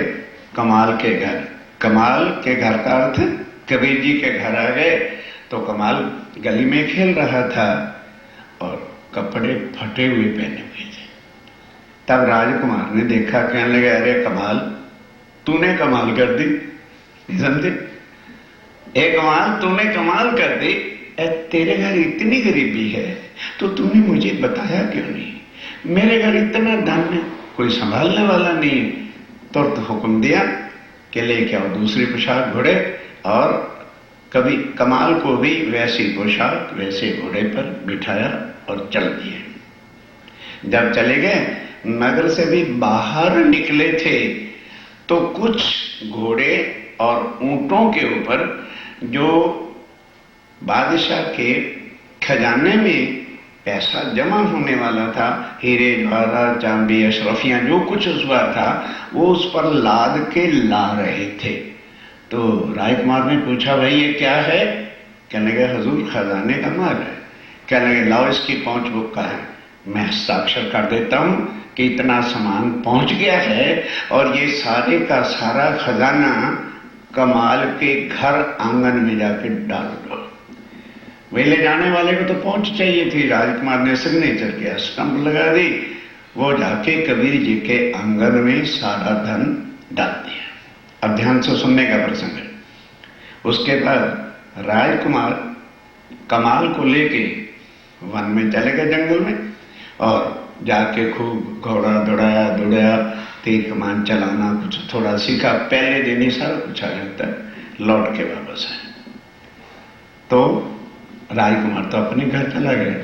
कमाल के घर। कमाल के घर का अर्थ कबीर जी के घर आ गए तो कमाल गली में खेल रहा था और कपड़े फटे हुए पहने हुए थे। तब राजकुमार ने देखा, कहने लगे, अरे कमाल, तूने कमाल कर दी, समझे? ए कमाल, तूने कमाल कर दी। तेरे घर इतनी गरीबी है तो तूने मुझे बताया क्यों नहीं? मेरे घर इतना धन है, कोई संभालने वाला नहीं है। तो हुक्म दिया कि लेके आओ दूसरी पोशाक, घोड़े, और कभी कमाल को भी वैसी पोशाक वैसे घोड़े पर बिठाया और चल दिए। जब चले गए, नगर से भी बाहर निकले थे तो कुछ घोड़े और ऊंटों के ऊपर जो बादशाह के खजाने में पैसा जमा होने वाला था, हीरे जवाहरात चांदी अशरफियां जो कुछ उसका था, वो उस पर लाद के ला रहे थे। तो राजकुमार ने पूछा, भाई ये क्या है? कहने लगे, हजूर खजाने का माल है। कहने लगे, लाओ इसकी पहुंच बुक का है, मैं हस्ताक्षर कर देता हूं कि इतना सामान पहुंच गया है और ये सारे का सारा खजाना कमाल के घर आंगन में जाके डाल दो। वे ले जाने वाले को तो पहुंच चाहिए थी। राजकुमार ने सिग्नेचर किया, स्टंप लगा दी, वो जाके कबीर जी के आंगन में सारा धन डाल दिया। अब ध्यान से सुनने का प्रसंग है। उसके बाद राजकुमार कमाल को लेके वन में चले गए, जंगल में, और जाके खूब घोड़ा दौड़ाया, तीर कमान चलाना कुछ थोड़ा सीखा। पहले दिन ही सारा कुछ आ जाता है, लौट के वापस आए। तो राजकुमार तो अपने घर चला गया,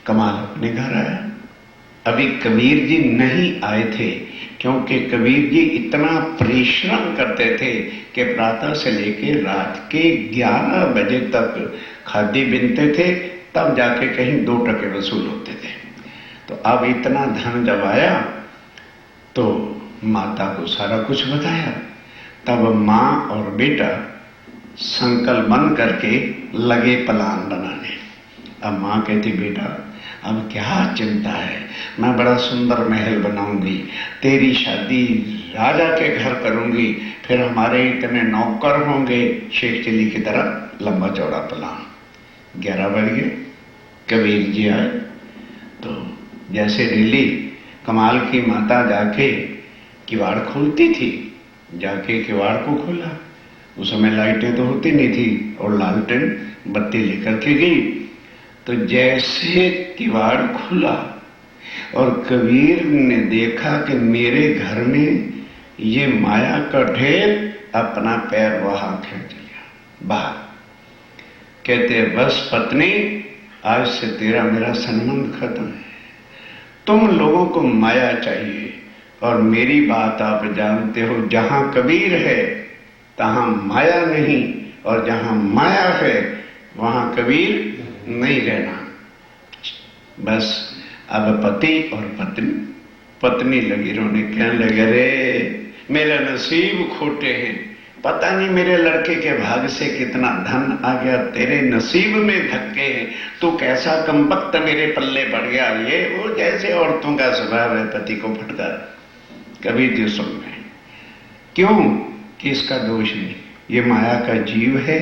कमाल अपने घर आया। अभी कबीर जी नहीं आए थे, क्योंकि कबीर जी इतना परिश्रम करते थे कि प्रातः से लेके रात के 11 बजे तक खादी बिनते थे, तब जाके कहीं 2 टके वसूल होते थे। तो अब इतना धन जब आया तो माता को सारा कुछ बताया। तब माँ और बेटा संकल्प बन करके लगे प्लान बनाने। अब माँ कहती, बेटा अब क्या चिंता है, मैं बड़ा सुंदर महल बनाऊंगी, तेरी शादी राजा के घर करूंगी, फिर हमारे इतने नौकर होंगे, शेख चिल्ली की तरह लंबा चौड़ा प्लान। 11 बज गए, कबीर जी आए। तो जैसे डेली कमाल की माता जाके किवाड़ खोलती थी, जाके किवाड़ को खोला। उस समय लाइटें तो होती नहीं थी और लालटेन बत्ती लेकर के गई। तो जैसे किवाड़ खुला और कबीर ने देखा कि मेरे घर में ये माया का ढेर, अपना पैर वहां खींच लिया बाहर। कहते बस पत्नी, आज से तेरा मेरा संबंध खत्म है। तुम लोगों को माया चाहिए और मेरी बात आप जानते हो, जहां कबीर है तहां माया नहीं, और जहां माया है वहां कबीर नहीं रहना। बस अब पति और पत्नी लगी रोने, कहने लगे रे मेरा नसीब खोटे हैं, पता नहीं मेरे लड़के के भाग से कितना धन आ गया, तेरे नसीब में धक्के हैं, तू कैसा कमबख्त मेरे पल्ले पड़ गया। ये वो जैसे औरतों का स्वभाव है, पति को फटका कबीर जी सुन रहे। क्यों कि इसका दोष नहीं, ये माया का जीव है,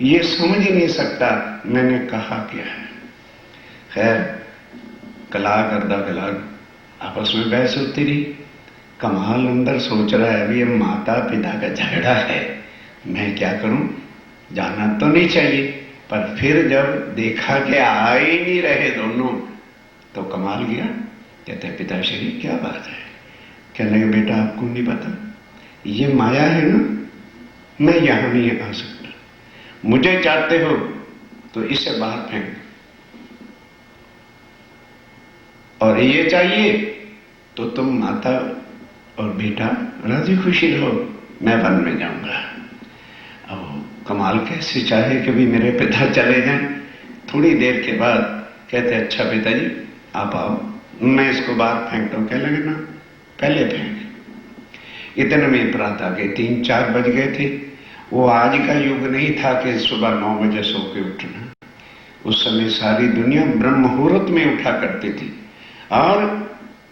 ये समझ ही नहीं सकता मैंने कहा क्या है। खैर कलाग अर्धा कलाग आपस में बहस होती रही। कमाल अंदर सोच रहा है, अभी ये माता पिता का झगड़ा है, मैं क्या करूं, जाना तो नहीं चाहिए। पर फिर जब देखा कि आ ही नहीं रहे दोनों, तो कमाल गया। कहते हैं पिताश्री क्या बात है? कहने लगे बेटा आपको नहीं पता, ये माया है ना, मैं यहां नहीं आ सकता, मुझे चाहते हो तो इसे बाहर फेंक, और ये चाहिए तो तुम माता और बेटा राजी खुशी रहो, मैं वन में जाऊंगा। अब कमाल कैसे चाहे कि भी मेरे पिता चले जाएं। थोड़ी देर के बाद कहते अच्छा पिताजी आप आओ, मैं इसको बाहर फेंकता हूं। कह लगे ना पहले फेंक। इतने में प्रातः के 3-4 बज गए थे। वो आज का युग नहीं था कि सुबह 9 बजे सो के उठना। उस समय सारी दुनिया ब्रह्म मुहूर्त में उठा करती थी और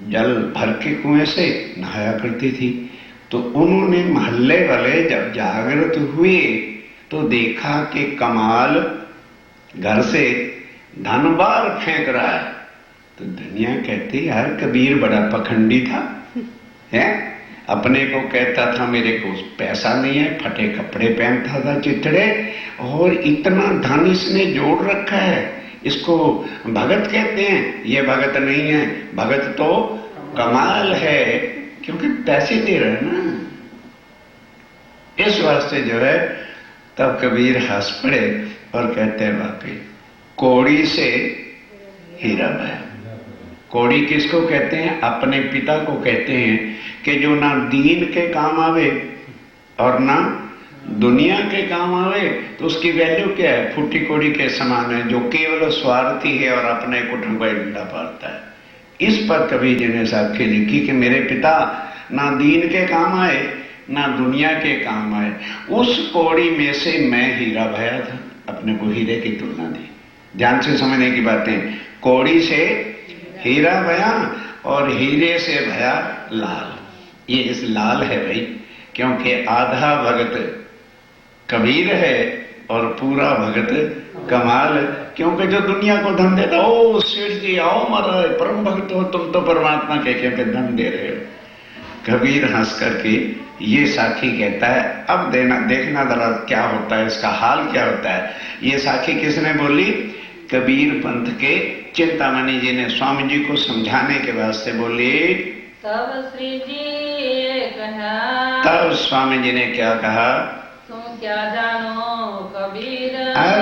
जल भर के कुएं से नहाया करती थी। तो उन्होंने मोहल्ले वाले जब जागृत हुए तो देखा कि कमाल घर से धन बाहर फेंक रहा है। तो दुनिया कहती यार कबीर बड़ा पखंडी था, है? अपने को कहता था मेरे को पैसा नहीं है, फटे कपड़े पहनता था चिथड़े, और इतना धन इसने जोड़ रखा है, इसको भगत कहते हैं। ये भगत नहीं है, भगत तो कमाल है, क्योंकि पैसे दे रहे हैं ना। इस वास्ते जो है तब कबीर हंस पड़े और कहते हैं वाकई कौड़ी से हीरा बहा। कौड़ी किसको कहते हैं? अपने पिता को कहते हैं कि जो ना दीन के काम आवे और ना दुनिया के काम आवे, तो उसकी वैल्यू क्या है? फूटी कौड़ी के समान है, जो केवल स्वार्थी है और अपने कुटुंब का डंडा पालता है। इस पर कबीर जी ने साखी लिखी कि मेरे पिता ना दीन के काम आए ना दुनिया के काम आए, उस कौड़ी में से मैं हीरा भया था। अपने को हीरे की तुलना दी, ध्यान से समझने की बातें। कौड़ी से हीरा भया और हीरे से भया लाल। ये इस लाल है भाई, क्योंकि आधा भगत कबीर है और पूरा भगत कमाल। क्योंकि जो दुनिया को धन देता, ओ सेठ जी आओ महाराज परम भक्त हो तुम तो परमात्मा के क्योंकि धन दे रहे हो। कबीर हंस करके ये साखी कहता है, अब देखना जरा क्या होता है, इसका हाल क्या होता है। ये साखी किसने बोली? कबीर पंथ के चिंतामणि जी ने स्वामी जी को समझाने के वास्ते बोली। तब श्री जी कहा, तब स्वामी जी ने क्या कहा? तुम क्या जानो कबीर।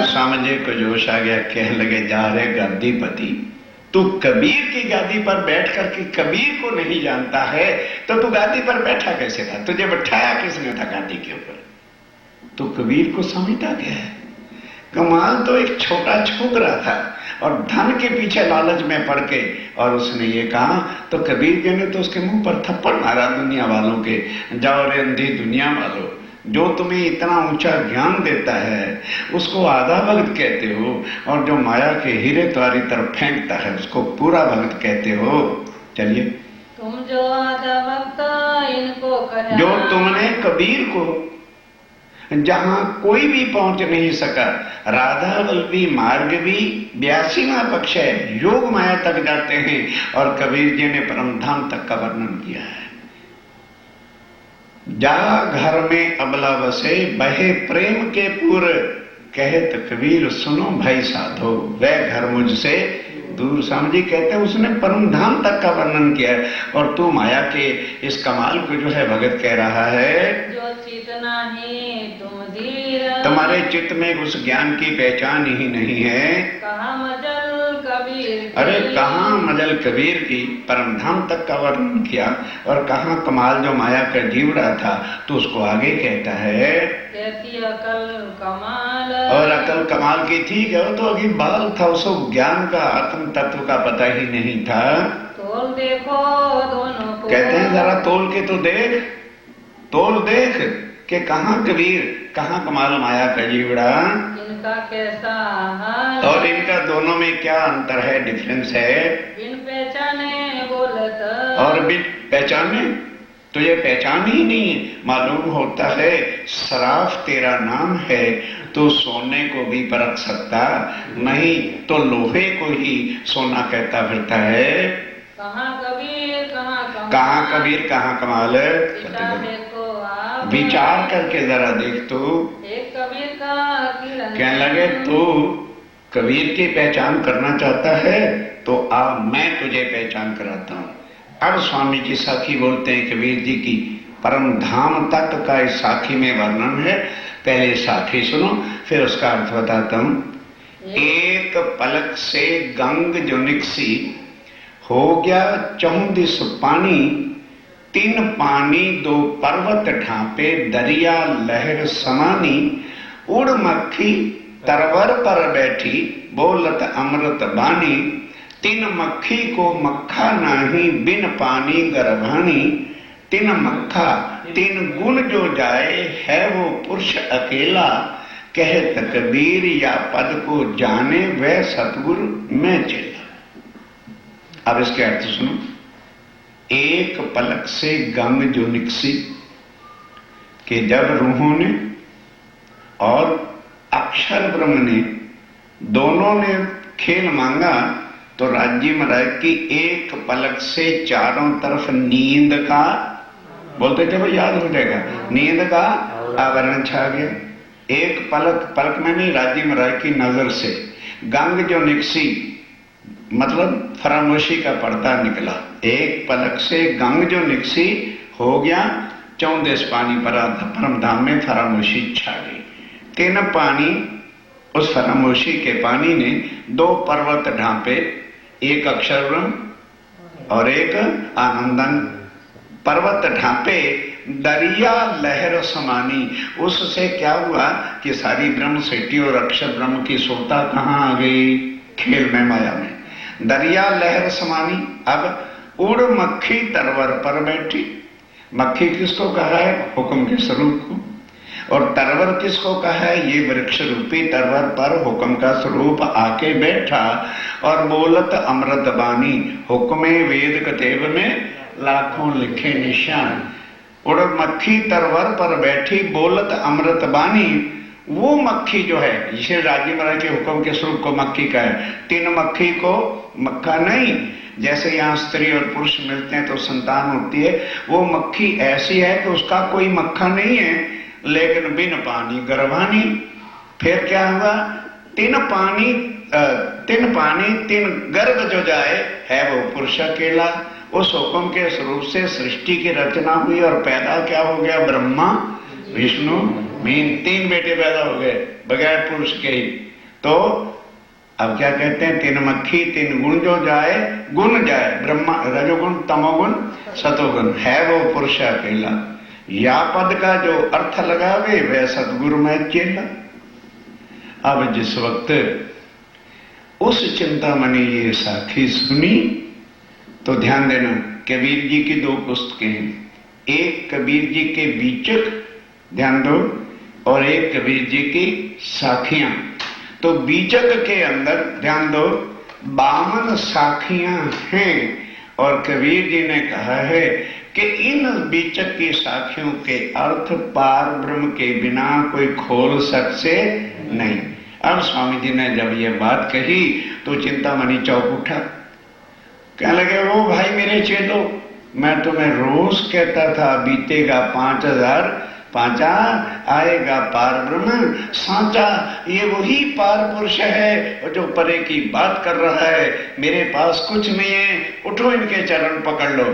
स्वामी जी को जोश आ गया, कह लगे जा रहे गादीपति, तू कबीर की गादी पर बैठ करके कबीर को नहीं जानता है, तो तू गादी पर बैठा कैसे था? तुझे बैठाया किसने था गादी के ऊपर? तू कबीर को समझता क्या है? कमाल तो एक छोटा छोकरा था और धन के पीछे लालच में पड़ के, और उसने ये कहा तो कबीर जी ने तो उसके मुंह पर थप्पड़ मारा दुनिया वालों के, जाओ रे अंधी दुनिया वालों, जो तुम्हें इतना ऊंचा ज्ञान देता है उसको आधा भगत कहते हो, और जो माया के हीरे तुम्हारी तरफ फेंकता है उसको पूरा भगत कहते हो। चलिए, तुम जो आधा भक्त इनको कहा, जो तुमने कबीर को जहां कोई भी पहुंच नहीं सका, राधा वल्लभी मार्ग भी 82वां पक्ष है, योग माया तक जाते हैं, और कबीर जी ने परम धाम तक का वर्णन किया है। जा घर में अबला बसे, बहे प्रेम के पूर, कहत कबीर सुनो भाई साधो, वह घर मुझसे दूर। स्वामी जी कहते हैं उसने परम धाम तक का वर्णन किया है, और तू माया के इस कमाल को जो है भगत कह रहा है, जो चित नाही तुम धीर, तुम्हारे चित्त में उस ज्ञान की पहचान ही नहीं है। कहा मजल कबीर की, अरे कहाँ मजल कबीर की, परम धाम तक का वर्णन किया, और कहाँ कमाल जो माया का जीवड़ा था, तो उसको आगे कहता है कहती अकल कमाल, और अकल कमाल की थी क्या, वो तो अभी बाल था, उसको ज्ञान का आत्म तत्व का पता ही नहीं था। तोल देखो दोनों को, कहते हैं जरा तोल के तो देख, तोल देख कि कहाँ कबीर, कहाँ कमाल माया का जीवड़ा, इनका कैसा हाल, और इनका दोनों में क्या अंतर है, डिफरेंस है। बिन पहचाने बोलत, और बिन पहचाने, तो ये पहचान ही नहीं है। मालूम होता है सराफ तेरा नाम है, तो सोने को भी परख सकता नहीं, तो लोहे को ही सोना कहता फिरता है। कहाँ कबीर कहाँ कमाल, कहाँ कबीर कहाँ कमाल, विचार देखो आप, विचार करके जरा देख तू। एक कबीर का किरण, कहने लगे तू कबीर की पहचान करना चाहता है, तो आ मैं तुझे पहचान कराता हूँ। अब स्वामी जी साखी बोलते हैं कबीर जी की, परम धाम तक का इस साखी में वर्णन है। पहले साखी सुनो, फिर उसका अर्थ बताता हूँ। एक पलक से गंग जो निकसी, हो गया 34 पानी, 3 पानी 2 पर्वत ढांपे, दरिया लहर समानी, उड़ मक्खी तरवर पर बैठी, बोलत अमृत बानी, 3 मक्खी को मक्खा नाही, बिन पानी गर्भानी, 3 मक्खा 3 गुण जो जाए, है वो पुरुष अकेला, कहत कबीर या पद को जाने, वह सतगुरु मैं चेला। अब इसके अर्थ सुनो। एक पलक से गंग जो निकसी, कि जब रूहों ने और अक्षर ब्रह्म ने दोनों ने खेल मांगा, तो राज्य महाराज की एक पलक से चारों तरफ नींद का, बोलते थे भाई याद हो जाएगा, नींद का आवरण छा गया। एक पलक, पलक में नहीं, राज्य महाराज की नजर से गंग जो निकसी, मतलब फरामोशी का पर्दा निकला। एक पलक से गंग जो निकसी, हो गया 34 पानी, परम धाम में फरामोशी छा गई। 3 पानी, उस फरामोशी के पानी ने 2 पर्वत ढांपे, एक अक्षर ब्रह्म और एक आनंदन। पर्वत ढांपे, दरिया लहर समानी, उससे क्या हुआ कि सारी ब्रह्म सृष्टि और अक्षर ब्रह्म की सोता कहाँ आ गई, खेल में, माया में। दरिया लहर समानी। अब उड़ मक्खी तरवर पर बैठी, मक्खी किसको कहा है, हुक्म के स्वरूप को, और तरवर किसको कहा है, ये वृक्ष रूपी तरवर पर हुक्म का स्वरूप आके बैठा, और बोलत अमृत बानी, हुक्मे वेद कतेब में लाखों लिखे निशान। उड़ मक्खी तरवर पर बैठी, बोलत अमृत बानी, वो मक्खी जो है, जिसे राज्य महाराज के हुक्म के स्वरूप को मक्खी का है। 3 मक्खी को मक्खा नहीं, जैसे यहाँ स्त्री और पुरुष मिलते हैं तो संतान होती है, वो मक्खी ऐसी है कि उसका कोई मक्खा नहीं है, लेकिन बिन पानी गर्भानी। फिर क्या हुआ, 3 पानी 3 गर्भ जो जाए, है वो पुरुष अकेला। उस हुक्म के स्वरूप से सृष्टि की रचना हुई, और पैदा क्या हो गया, ब्रह्मा विष्णु मीन 3 बेटे पैदा हो गए बगैर पुरुष के ही। तो अब क्या कहते हैं, 3 मक्खी 3 गुण जो जाए, गुण जाए, ब्रह्मा रजोगुण तमोगुण सतोगुण, है वो पुरुष अकेला। या पद का जो अर्थ लगावे, वह सतगुरु में चेला। अब जिस वक्त उस चिंतामणि ये साखी सुनी, तो ध्यान देना, कबीर जी की 2 पुस्तकें हैं, एक कबीर जी के बीचक, ध्यान दो, और एक कबीर जी की साखियां। तो बीचक के अंदर ध्यान दो, 52 साखियां हैं, और कबीर जी ने कहा है कि इन बीचक की साखियों के अर्थ पार ब्रह्म के बिना कोई खोल सकते नहीं। अब स्वामी जी ने जब ये बात कही, तो चिंतामणि चौंक उठा, कहने लगे, वो भाई मेरे चेलो, मैं तुम्हें रोज कहता था बीतेगा 5000 पांचा आएगा पार ब्रह्म सांचा। ये वही पार पुरुष है जो परे की बात कर रहा है, मेरे पास कुछ नहीं है, उठो इनके चरण पकड़ लो।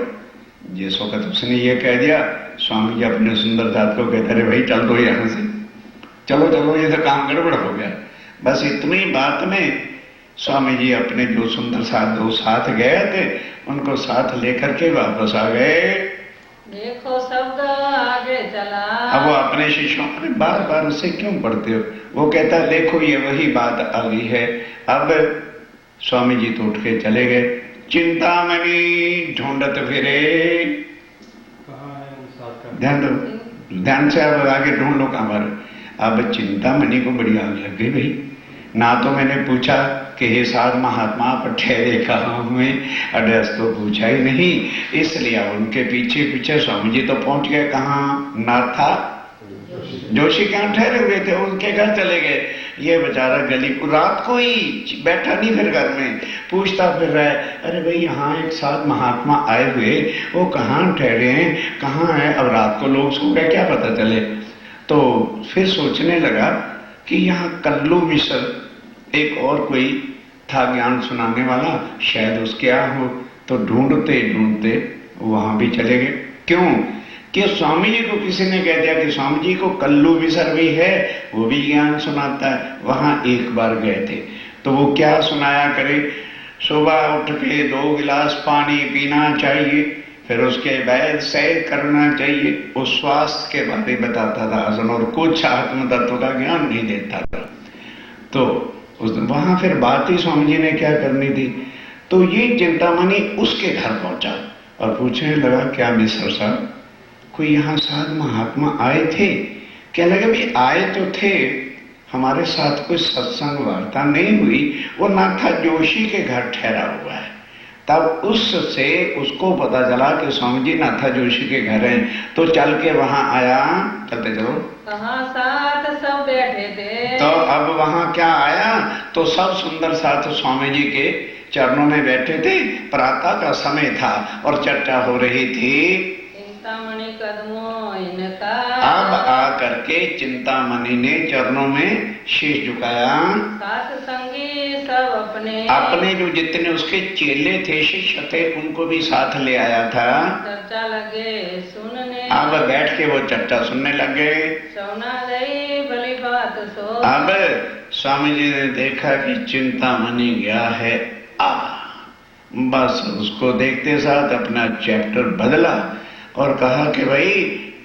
जिस वक्त उसने ये कह दिया, स्वामी जी अपने सुंदर साथ को कहते रहे, भाई चल दो यहां से, चलो चलो, ये तो काम गड़बड़ हो गया। बस इतनी बात में स्वामी जी अपने जो सुंदर साथ दो साथ गए थे उनको साथ लेकर के वापस आ गए। देखो शब्द आगे चला। अब वो अपने शिष्यों को बार बार उसे क्यों पढ़ते हो? वो कहता है देखो ये वही बात आ गई है। अब स्वामी जी तो उठ के चले गए। चिंतामणि ढूंढत फिरे, ध्यान दो, ध्यान से अब आगे ढूंढ लो कहां पर। अब चिंतामणि को बड़ी आग लग गई, भाई ना तो मैंने पूछा कि हे साध महात्मा आप ठहरे कहाँ हुए, एड्रेस तो पूछा ही नहीं, इसलिए उनके पीछे पीछे स्वामी जी तो पहुंच गए। कहाँ? नाथा जोशी के यहाँ ठहरे हुए थे, उनके घर चले गए। ये बेचारा गली को रात को ही बैठा नहीं फिर घर में, पूछता फिर रहा है, अरे भाई यहाँ एक साथ महात्मा आए हुए, वो कहाँ ठहरे हैं, कहाँ है? अब रात को लोग सो गए, क्या पता चले। तो फिर सोचने लगा कि यहाँ कल्लू मिश्र एक और कोई था ज्ञान सुनाने वाला, शायद उसके यहाँ हो। तो ढूंढते ढूंढते वहां भी चले गए। क्यों? कि स्वामी जी को किसी ने कह दिया कि स्वामी जी को कल्लू मिश्र भी है, वो भी ज्ञान सुनाता है। वहां एक बार गए थे तो वो क्या सुनाया करे, सुबह उठ के 2 गिलास पानी पीना चाहिए, फिर उसके बाद सैर करना चाहिए। वो स्वास्थ्य के बारे में बताता था और कुछ आत्म तत्व का ज्ञान नहीं देता था। तो वहां फिर बात ही स्वामी जी ने क्या करनी थी। तो ये चिंतामणि उसके घर पहुंचा और पूछने लगा, क्या मिश्र साहब कोई यहाँ साध महात्मा आए थे? क्या लगा भी आए तो थे, हमारे साथ कोई सत्संग वार्ता नहीं हुई, वो नाथा जोशी के घर ठहरा हुआ है। तब उससे उसको पता चला कि स्वामी जी नाथा जोशी के घर हैं, तो चल के वहां आया। चलते चलो, कहाँ साथ सब बैठे थे। तो अब वहां क्या आया, तो सब सुंदर साथ स्वामी जी के चरणों में बैठे थे। प्रातः का समय था और चर्चा हो रही थी। चिंतामणि कदमों इनका, अब आकर के चिंतामणि ने चरणों में शीश झुकाया। साथ संगी सब अपने अपने जो जितने उसके चेले थे, शिष्य थे, उनको भी साथ ले आया था। चर्चा लगे सुनने, अब बैठ के वो चर्चा सुनने लगे। सोना गई भली बात सो। अब स्वामी जी ने देखा कि चिंतामणि गया है बस उसको देखते साथ अपना चैप्टर बदला और कहा कि भाई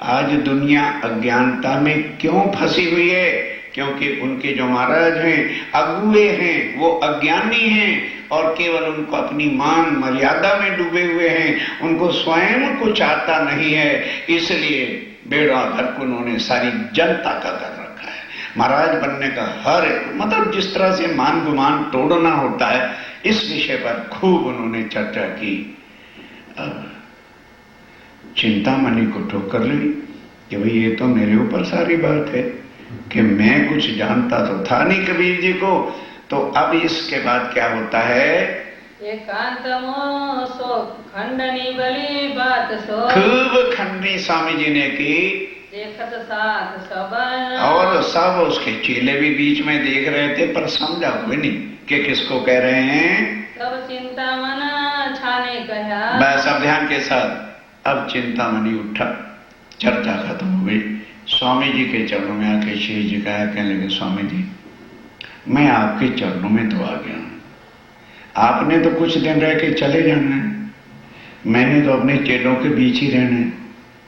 आज दुनिया अज्ञानता में क्यों फंसी हुई है, क्योंकि उनके जो महाराज हैं, अगुए हैं, वो अज्ञानी हैं और केवल उनको अपनी मान मर्यादा में डूबे हुए हैं, उनको स्वयं कुछ आता नहीं है। इसलिए बेड़ा गर्क उन्होंने सारी जनता का कर रखा है। महाराज बनने का हर मतलब जिस तरह से मान गुमान तोड़ना होता है, इस विषय पर खूब उन्होंने चर्चा की। चिंतामणि को ठोकर लगी कि भाई ये तो मेरे ऊपर सारी बात है कि मैं कुछ जानता तो था नहीं कबीर जी को। तो अब इसके बाद क्या होता है, एकांत मोह सो खंडनी भली बात सो। खूब खंडनी स्वामी जी ने की। देखत साथ सबन, और सब उसके चेले भी बीच में देख रहे थे, पर समझा कोई नहीं कि किसको कह रहे हैं। सब चिंता मना छाने कहा। बस अब ध्यान के साथ अब चिंतामणि उठा, चर्चा खत्म हो गई। स्वामी जी के चरणों में आके शीश झुकाया, कहने लगे स्वामी जी मैं आपके चरणों में तो आ गया हूं, आपने तो कुछ दिन रह के चले जाना है, मैंने तो अपने चेलों के बीच ही रहना है।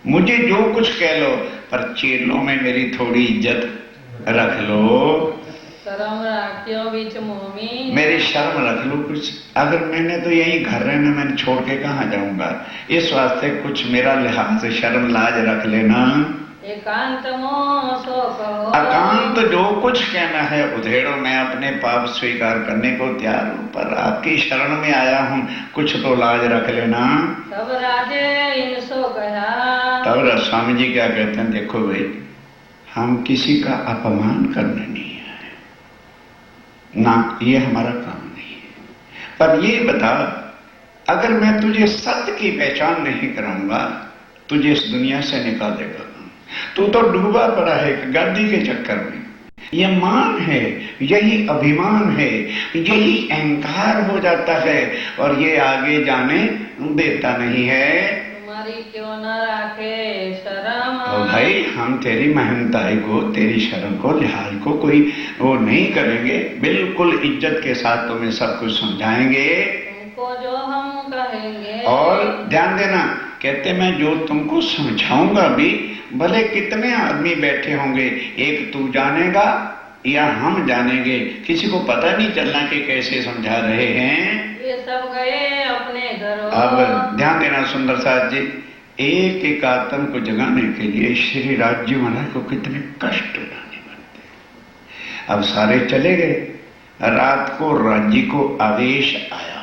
मुझे जो कुछ कह लो, पर चेलों में मेरी थोड़ी इज्जत रख लो, शर्म रखियो बीच मुंह में, मेरी शर्म रख लो कुछ। अगर मैंने तो यही घर रहना, मैंने छोड़ के कहाँ जाऊंगा, इस वास्ते कुछ मेरा लिहाज शर्म लाज रख लेना। एकांत मोह सो कहो। एकांत जो कुछ कहना है उधेड़ो, मैं अपने पाप स्वीकार करने को तैयार हूं, पर आपकी शरण में आया हूं, कुछ तो लाज रख लेना। सब राजे इन सो कहा। तब स्वामी जी क्या कहते हैं, देखो भाई हम किसी का अपमान करने नहीं आए ना, ये हमारा काम नहीं है। पर ये बता, अगर मैं तुझे सत्य की पहचान नहीं कराऊंगा, तुझे इस दुनिया से निकाल देगा। तू तो डूबा पड़ा है गादी के चक्कर में। ये मान है, यही अभिमान है, यही अहंकार हो जाता है और ये आगे जाने देता नहीं है। तुम्हारी क्यों न राखे शर्म। तो भाई हम तेरी महंताई को, तेरी शर्म को, लिहाज को कोई वो नहीं करेंगे, बिल्कुल इज्जत के साथ तुम्हें सब कुछ समझाएंगे। तुमको जो हम कहेंगे। और ध्यान देना, कहते मैं जो तुमको समझाऊंगा भी, भले कितने आदमी बैठे होंगे, एक तू जानेगा या हम जानेंगे, किसी को पता नहीं चलना कि कैसे समझा रहे हैं। ये सब गए अपने घरों। अब ध्यान देना सुंदर साथ जी, एक एक आत्म को जगाने के लिए श्री राज्य महाराज को कितने कष्ट उठाने पड़ते। अब सारे चले गए, रात को राज्य को आदेश आया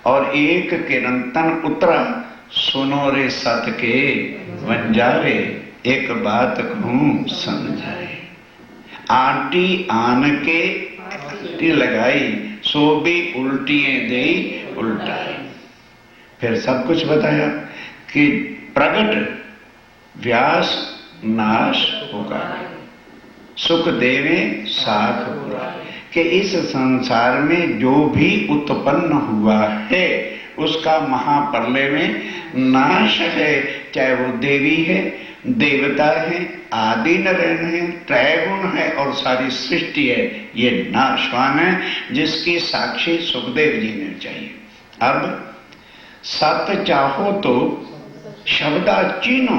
और एक किरंतन उतरा, सुनो रे सत के वंजारे, एक बात कहूं समझाए, आटी आन के आटी लगाई, सो भी उल्टियां दे उल्टाई। फिर सब कुछ बताया कि प्रगट व्यास नाश होगा, सुख देवे साख बुरा, कि इस संसार में जो भी उत्पन्न हुआ है उसका महाप्रलय में नाश है, चाहे वो देवी है, देवता है, आदि नारायण है, त्रैगुण है और सारी सृष्टि है, ये नाशवान है, जिसकी साक्षी सुखदेव जी ने चाहिए। अब सत चाहो तो शब्दा चीनो,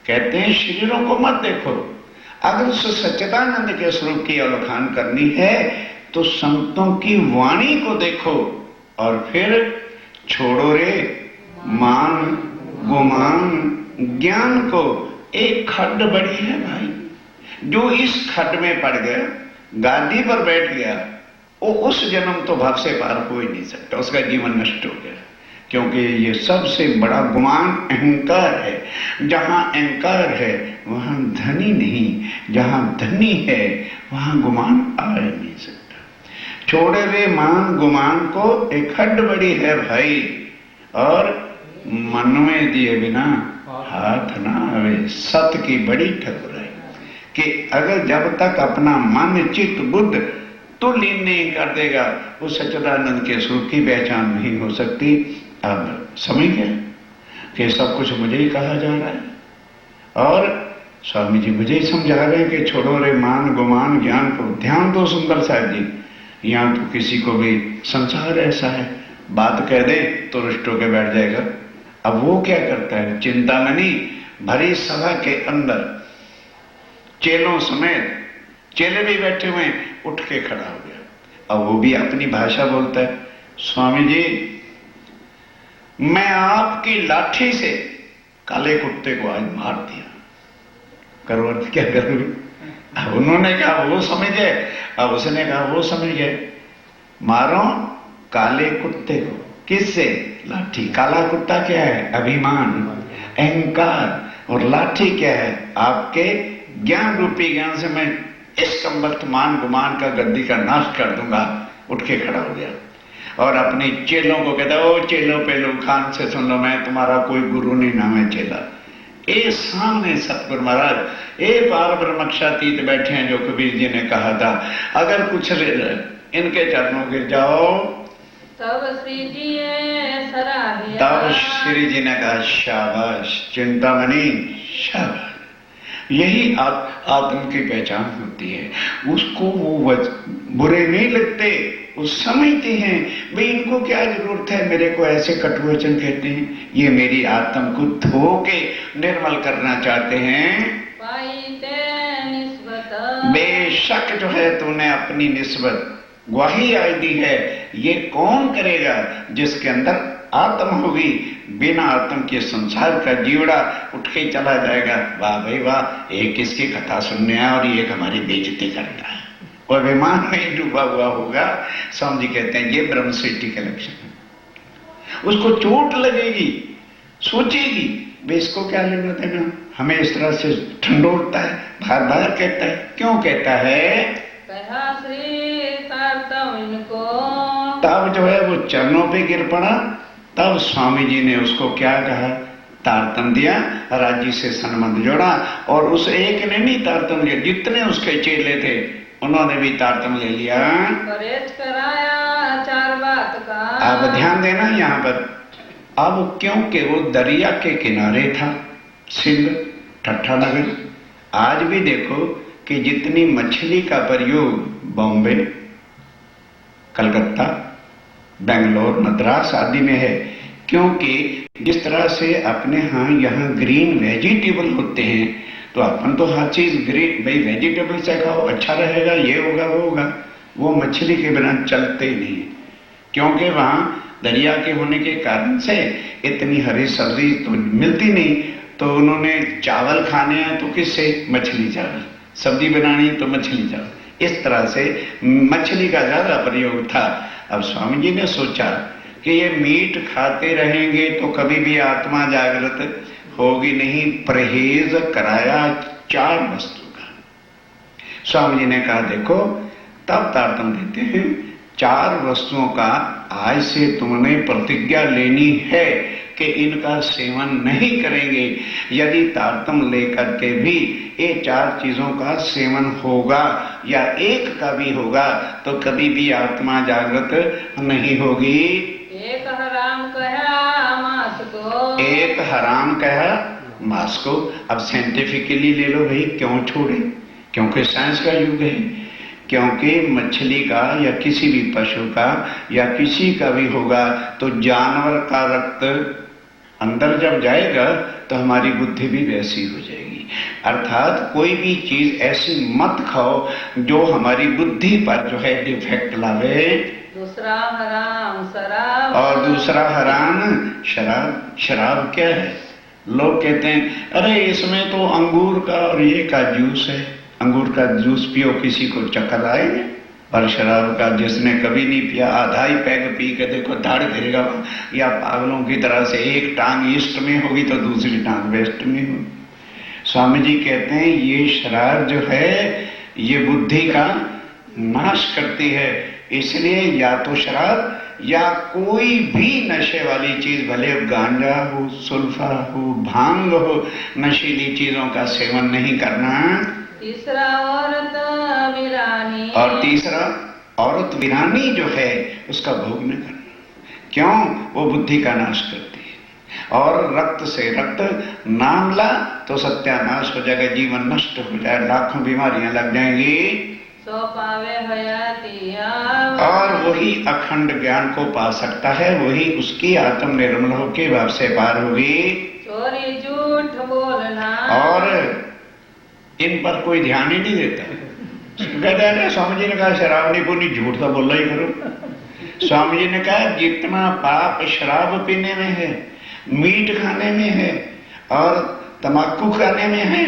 कहते हैं शरीरों को मत देखो, अगर उस सच्चिदानंद के स्वरूप की अवलोकन करनी है तो संतों की वाणी को देखो और फिर छोड़ो रे मान गुमान ज्ञान को। एक खड्ड बड़ी है भाई, जो इस खड्ड में पड़ गया, गादी पर बैठ गया, वो उस जन्म तो भाव से पार हो ही नहीं सकता, उसका जीवन नष्ट हो गया। क्योंकि ये सबसे बड़ा गुमान अहंकार है। जहां अहंकार है वहां धनी नहीं, जहां धनी है वहां गुमान आ नहीं सकता। छोड़े रे मान गुमान को, एक खड्ड बड़ी है भाई, और मन में दिए बिना हाथ ना आवे, सत की बड़ी ठकुर है कि अगर जब तक अपना मन चित्त बुद्ध तो लीन नहीं कर देगा, उस सच्चिदानंद के स्वरूप की पहचान नहीं हो सकती। अब समझ गए कि सब कुछ मुझे ही कहा जा रहा है और स्वामी जी मुझे ही समझा रहे हैं कि छोड़ो रे मान गुमान ज्ञान को। ध्यान दो सुंदर साहब जी, यहाँ तो किसी को भी संसार ऐसा है, बात कह दे तो रुष्ट होकर बैठ जाएगा। अब वो क्या करता है, चिंतामणि भरी सभा के अंदर चेलों समेत, चेले भी बैठे हुए, उठ के खड़ा हो गया। अब वो भी अपनी भाषा बोलता है, स्वामी जी मैं आपकी लाठी से काले कुत्ते को आज मार दिया, करो अर्थ क्या करोगे। अब उन्होंने कहा वो समझ गए, अब उसने कहा वो समझ गए, मारो काले कुत्ते को। किससे? लाठी। काला कुत्ता क्या है? अभिमान अहंकार, और लाठी क्या है? आपके ज्ञान रूपी ज्ञान से मैं इस कमबख्त गुमान का गद्दी का नाश कर दूंगा। उठ के खड़ा हो गया और अपने चेलों को कहता, ओ चेलो पेलो खान से सुन लो, मैं तुम्हारा कोई गुरु नहीं, ना मैं चेला। ए सामने सतगुरु महाराज ए पार ब्रह्मक्षातीत बैठे हैं, जो कबीर जी ने कहा था अगर कुछ इनके चरणों गिर जाओ। तब श्री जी सराहिया, तब श्री जी ने कहा शाबाश चिंतामणि शाबाश। यही आत्म की पहचान होती है। उसको वो बुरे नहीं लगते, वो समझते हैं भाई इनको क्या जरूरत है, मेरे को ऐसे कटु वचन कहते हैं, ये मेरी आत्म को धो के निर्मल करना चाहते हैं। बेशक जो है तूने अपनी निस्बत ग्वाही आई दी है, ये कौन करेगा जिसके अंदर आत्म होगी। बिना आत्म के संसार का जीवड़ा उठ के चला जाएगा। वाह भाई वाह, एक इसकी कथा सुनने आया और एक हमारी बेइज्जती करता है और विमान में डूबा हुआ होगा। स्वामी जी कहते हैं ये ब्रह्म सृष्टि के लक्षण है। उसको चोट लगेगी, सोचेगी वे इसको क्या लेना देना, हमें इस तरह से ठंडोड़ता है, बार बार कहता है। क्यों कहता है? कहा श्री तब इनको, तब जो है वो चरणों पे गिर पड़ा। तब स्वामी जी ने उसको क्या कहा, तारतम दिया, राज्य से संबंध जोड़ा, और उस एक ने नहीं तारतम लिया, जितने उसके चेले थे उन्होंने भी तारतम ले लिया। परहेज कराया चार बात का। अब ध्यान देना यहाँ पर, अब क्योंकि वो दरिया के किनारे था सिंध ठट्ठा नगर। आज भी देखो कि जितनी मछली का प्रयोग बॉम्बे, कलकत्ता, बेंगलोर, मद्रास आदि में है, क्योंकि जिस तरह से अपने यहाँ ग्रीन वेजिटेबल होते हैं, तो अपन तो हर चीज ग्रीन, भाई वेजिटेबल से खाओ अच्छा रहेगा, ये होगा वो होगा, वो मछली के बिना चलते ही नहीं, क्योंकि वहां दरिया के होने के कारण से इतनी हरी सब्जी तो मिलती नहीं, तो उन्होंने चावल खाने हैं तो किससे, मछली चावल, सब्जी बनानी तो मछली चावल, इस तरह से मछली का ज्यादा प्रयोग था। अब स्वामी जी ने सोचा कि ये मीट खाते रहेंगे तो कभी भी आत्मा जागृत होगी नहीं, परहेज कराया चार वस्तु का। स्वामी जी ने कहा देखो, तब तारतम देते हैं, चार वस्तुओं का आज से तुमने प्रतिज्ञा लेनी है कि इनका सेवन नहीं करेंगे। यदि तारतम लेकर के भी ये चार चीजों का सेवन होगा या एक का भी होगा तो कभी भी आत्मा जागृत नहीं होगी। एक हराम कहा मांस को, एक हराम कहा मांस को। अब साइंटिफिकली ले लो भाई, क्यों छोड़े, क्योंकि साइंस का युग है, क्योंकि मछली का या किसी भी पशु का या किसी का भी होगा तो जानवर का रक्त अंदर जब जाएगा तो हमारी बुद्धि भी वैसी हो जाएगी। अर्थात कोई भी चीज ऐसी मत खाओ जो हमारी बुद्धि पर जो है डिफेक्ट लावे। दूसरा हराम शराब, और दूसरा हराम शराब। शराब क्या है, लोग कहते हैं अरे इसमें तो अंगूर का और ये का जूस है, अंगूर का जूस पियो किसी को चक्कर आएगा, और शराब का जिसने कभी नहीं पिया आधा ही पैग पी के देखो धाड़ गिरेगा, या पागलों की तरह से एक टांग ईस्ट में होगी तो दूसरी टांग वेस्ट में होगी। स्वामी जी कहते हैं ये शराब जो है ये बुद्धि का नाश करती है, इसलिए या तो शराब या कोई भी नशे वाली चीज, भले गांजा हो, सुल्फा हो, भांग हो, नशीली चीजों का सेवन नहीं करना। तीसरा औरत वीरानी, और तीसरा औरत वीरानी जो है उसका भोग न करना, क्यों, वो बुद्धि का नाश करती है। और रक्त से रक्त नाम ला तो सत्यानाश हो जाएगा, जीवन नष्ट हो जाए, लाखों बीमारियां लग जाएंगी। सो पावे हयातिया, और वही अखंड ज्ञान को पा सकता है, वही उसकी आत्म निर्मल होके भाव से पार होगी। चोरी झूठ बोलना, और इन पर कोई ध्यान ही नहीं देता। कहते हैं स्वामी जी ने कहा शराब नहीं पीनी, झूठ तो बोलना ही करो। स्वामी जी ने कहा जितना पाप शराब पीने में है, मीट खाने में है, और तंबाकू खाने में है,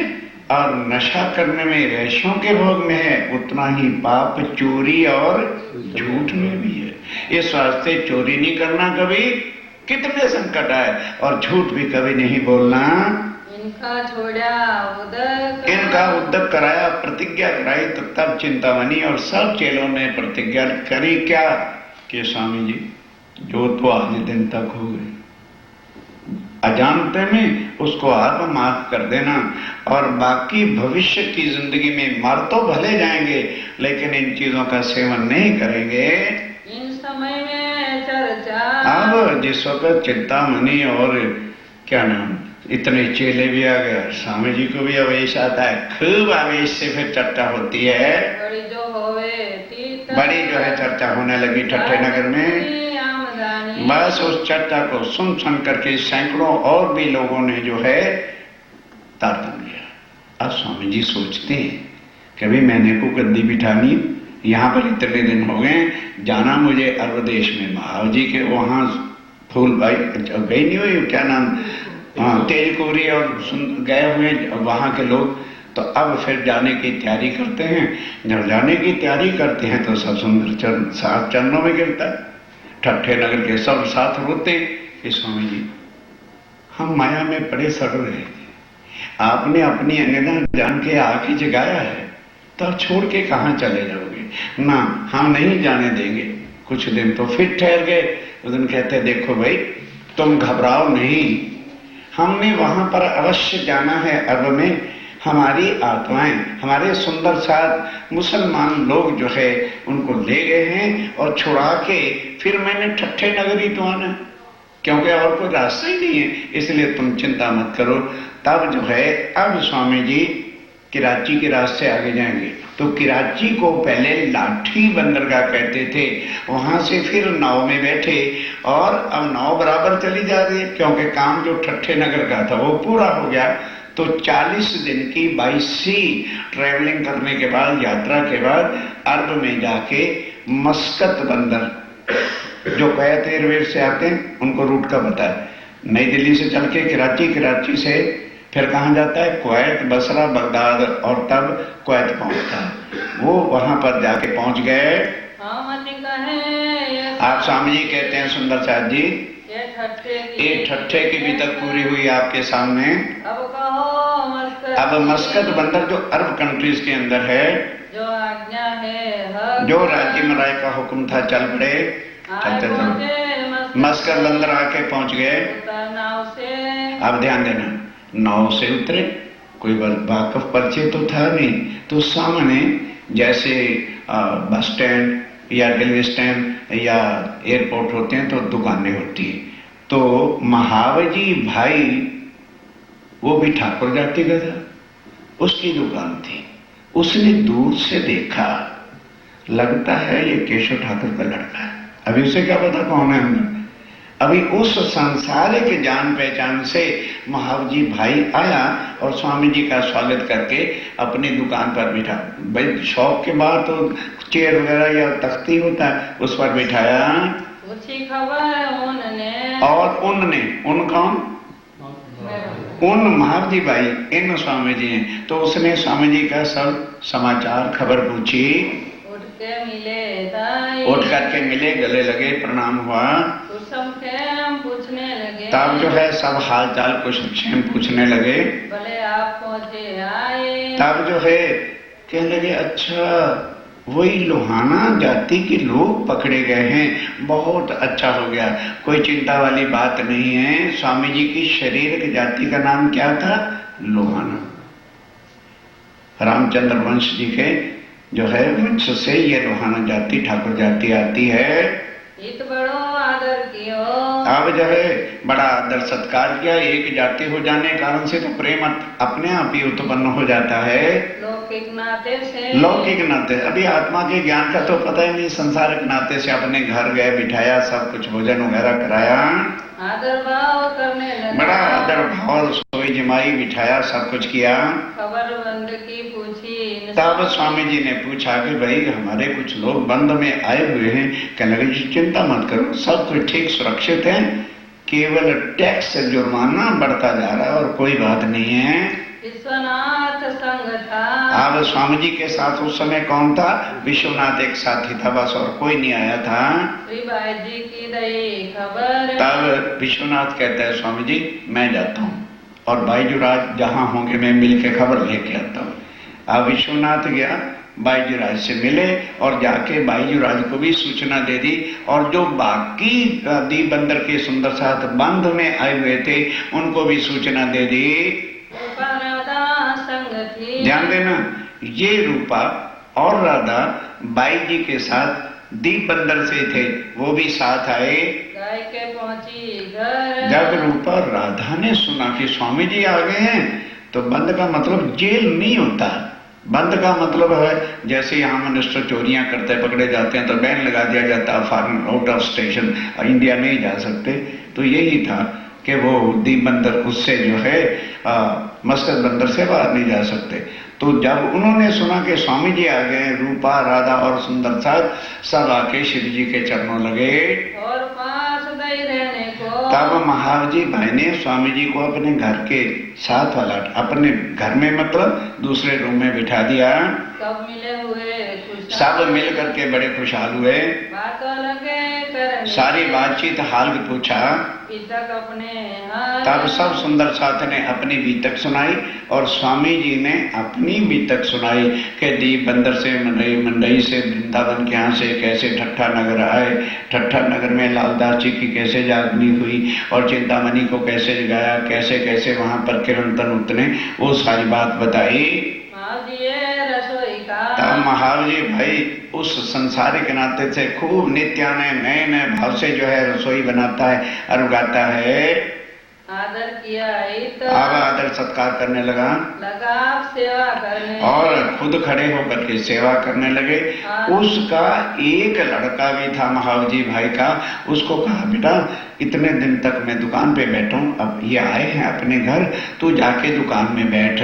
और नशा करने में, वैश्यों के भोग में है, उतना ही पाप चोरी और झूठ में भी है। इस वास्ते चोरी नहीं करना कभी, कितने संकट आए, और झूठ भी कभी नहीं बोलना। इनका छोड़ा उदक, इनका उद्दक कराया, प्रतिज्ञा कराई, तो तब चिंतामणि और सब चेलों ने प्रतिज्ञा करी क्या कि स्वामी जी जो तो आज दिन तक हो गए अजानते में उसको आप माफ कर देना, और बाकी भविष्य की जिंदगी में मर तो भले जाएंगे लेकिन इन चीजों का सेवन नहीं करेंगे। इन समय में चर्चा, अब जिस वक्त चिंतामणि और क्या नाम इतने चेले भी आ गए, स्वामी जी को भी आवेश आता है, खूब आवेश से फिर चर्चा होती है। बड़ी जो होवे बड़ी जो है चर्चा होने लगी ठट्ठे नगर में। बस उस चर्चा को सुन सुन करके सैकड़ों और भी लोगों ने जो है तारतम लिया। अब स्वामी जी सोचते हैं कभी मैंने को गद्दी बिठानी, यहाँ पर इतने दिन हो गए, जाना मुझे अरब देश में महाराज जी के वहाँ फूल भाई गई नहीं हुई, क्या नाम, तेज कोरी और गए हुए वहां के लोग, तो अब फिर जाने की तैयारी करते हैं। जब जाने की तैयारी करते हैं तो सब सुंदर साथ चरणों में गिरता है, ठट्ठे नगर के सब साथ रोते कि स्वामी जी हम माया में पड़े सड़ रहे थे, आपने अपनी अंगना जान के आके जगाया है, तो अब छोड़ के कहाँ चले जाओगे, ना हम नहीं जाने देंगे। कुछ दिन तो फिर ठहर गए, उस दिन कहते देखो भाई तुम घबराओ नहीं, हमने वहां पर अवश्य जाना है। अर्ब में हमारी आत्माएं, हमारे सुंदर साथ मुसलमान लोग जो है उनको ले गए हैं और छुड़ा के फिर मैंने ठट्ठे नगरी तो आना, क्योंकि और कोई रास्ता ही नहीं है, इसलिए तुम चिंता मत करो। तब जो है अब स्वामी जी कराची के रास्ते आगे जाएंगे। तो कराची को पहले लाठी बंदरगाह कहते थे, वहां से फिर नाव में बैठे और अब नाव बराबर चली जा रही है, क्योंकि काम जो ठट्ठे नगर का था वो पूरा हो गया। तो 40 दिन की बाई सी ट्रैवलिंग करने के बाद, यात्रा के बाद अरब में जाके मस्कत बंदर, जो कुवैत एयरवेज से आते हैं उनको रूट का पता है, नई दिल्ली से चल के कराची, कराची से फिर कहाँ जाता है, कुवैत, बसरा, बगदाद और तब कुवैत पहुंचता है। वो वहां पर जाके पहुंच गए। आप स्वामी जी कहते हैं सुंदर साथ जी, ये ठट्ठे की भी तक पूरी हुई आपके सामने। अब मस्कत बंदर जो अरब कंट्रीज के अंदर है, जो आज्ञा है, जो राज्य मराय का हुक्म था, चल पड़े, चलते चलते मस्कत बंदर आके पहुंच गए। अब ध्यान देना, नाव से उतरे, कोई वाकफ परिचय तो था नहीं, तो सामने जैसे बस स्टैंड या रेलवे स्टैंड या एयरपोर्ट होते हैं तो दुकानें होती है। तो महावजी भाई वो भी ठाकुर जाति का था, उसकी दुकान थी। उसने दूर से देखा, लगता है ये केशव ठाकुर का लड़का है। अभी उसे क्या पता कौन है अंदर, अभी उस सांसारिक जान पहचान से महावजी भाई आया और स्वामी जी का स्वागत करके अपनी दुकान पर बिठा। भाई शौक के बाद तो चेयर वगैरह या तख्ती होता है, उस पर बिठाया। पूछी खबर उनने, और उनने, उन कौन, उन महावजी भाई, इन स्वामी जी हैं। तो उसने स्वामी जी का सब समाचार खबर पूछी, उठ करके मिले, गले लगे, प्रणाम हुआ, पूछने लगे। तब जो है सब हाल चाल कुछ क्षेम पूछने लगे, भले आप पहुंचे आए। तब जो है कहने लगे, अच्छा वही लोहाना जाति के लोग पकड़े गए हैं, बहुत अच्छा हो गया, कोई चिंता वाली बात नहीं है। स्वामी जी की शारीरिक जाति का नाम क्या था, लोहाना। रामचंद्र वंश जी के जो है वंश से ये लोहाना जाति, ठाकुर जाति आती है। इत बड़ो आदर कियो, अब जो है बड़ा आदर सत्कार किया। एक जाति हो जाने के कारण से तो प्रेम अपने आप ही उत्पन्न हो जाता है, लौकिक नाते से। लौकिक नाते, अभी आत्मा के ज्ञान का तो पता ही नहीं, संसारिक नाते से अपने घर गए, बिठाया, सब कुछ भोजन वगैरह कराया, आदर भाव करने लगा, बड़ा आदर भाव, सोई जमाई, बिठाया, सब कुछ किया। खबर बंद की पूछी, तब स्वामी जी ने पूछा कि भाई हमारे कुछ लोग बंद में आए हुए हैं। कहने लगे जी चिंता मत करो, सब कुछ ठीक सुरक्षित है, केवल टैक्स जुर्माना बढ़ता जा रहा है और कोई बात नहीं है। विश्वनाथ संग था। अब स्वामी जी के साथ उस समय कौन था, विश्वनाथ एक साथी था बस, और कोई नहीं आया था। श्री भाई जी की दई खबर। तब विश्वनाथ कहता है स्वामी जी मैं जाता हूँ और बाईजूराज जहाँ होंगे मैं मिल के खबर लेके आता हूँ। अब विश्वनाथ गया, बाईजूराज से मिले और जाके बाईजूराज को भी सूचना दे दी, और जो बाकी दीप बंदर के सुंदर साथ बंध में आए हुए थे उनको भी सूचना दे दी। ध्यान देना, ये रूपा और राधा बाई जी के साथ दीप बंदर से थे, वो भी साथ आए। गाय के पहुंची घर। जब रूपा राधा ने सुना कि स्वामी जी आ गए हैं, तो बंद का मतलब जेल नहीं होता, बंद का मतलब है जैसे यहाँ मनुष्य चोरियां करते पकड़े जाते हैं तो बैन लगा दिया जाता, फॉरन आउट ऑफ स्टेशन, इंडिया नहीं जा सकते। तो यही था कि वो दीप बंदर उससे जो है मस्कत बंदर से बाहर नहीं जा सकते। तो जब उन्होंने सुना कि स्वामी जी आ गए, रूपा, राधा और सुंदर साथ सब आके श्री जी के चरणों लगे और पास दई रहने को। तब महावजी भाई ने स्वामी जी को अपने घर के साथ वाला, अपने घर में मतलब दूसरे रूम में बिठा दिया। सब मिले हुए, सब मिल करके बड़े खुशहाल हुए, बातों लगे कर करने सारी बातचीत हाल पूछा। बीतक अपने हाल तब सब सुंदर साथ ने अपनी बीतक सुनाई और स्वामी जी ने अपनी बीतक सुनाई कि दीप बंदर से मंडई से वृंदावन के यहाँ से कैसे ठट्ठा नगर आए, ठट्ठा नगर में लालदास जी की कैसे जागनी हुई और चिंतामणि को कैसे जगाया, कैसे कैसे वहां पर किरणतन उतने, वो सारी बात बताई। रसोई का तब महाराज जी भाई उस संसारिक नाते से खूब नित्याने नए नए भाव से जो है रसोई बनाता है और उगाता है। आदर किया अब आदर सत्कार करने लगा आप सेवा करने और खुद खड़े होकर के सेवा करने लगे। उसका एक लड़का भी था महाराज जी भाई का, उसको कहा बेटा इतने दिन तक मैं दुकान पे बैठा हूँ, अब ये आए हैं अपने घर, तू जाके दुकान में बैठ।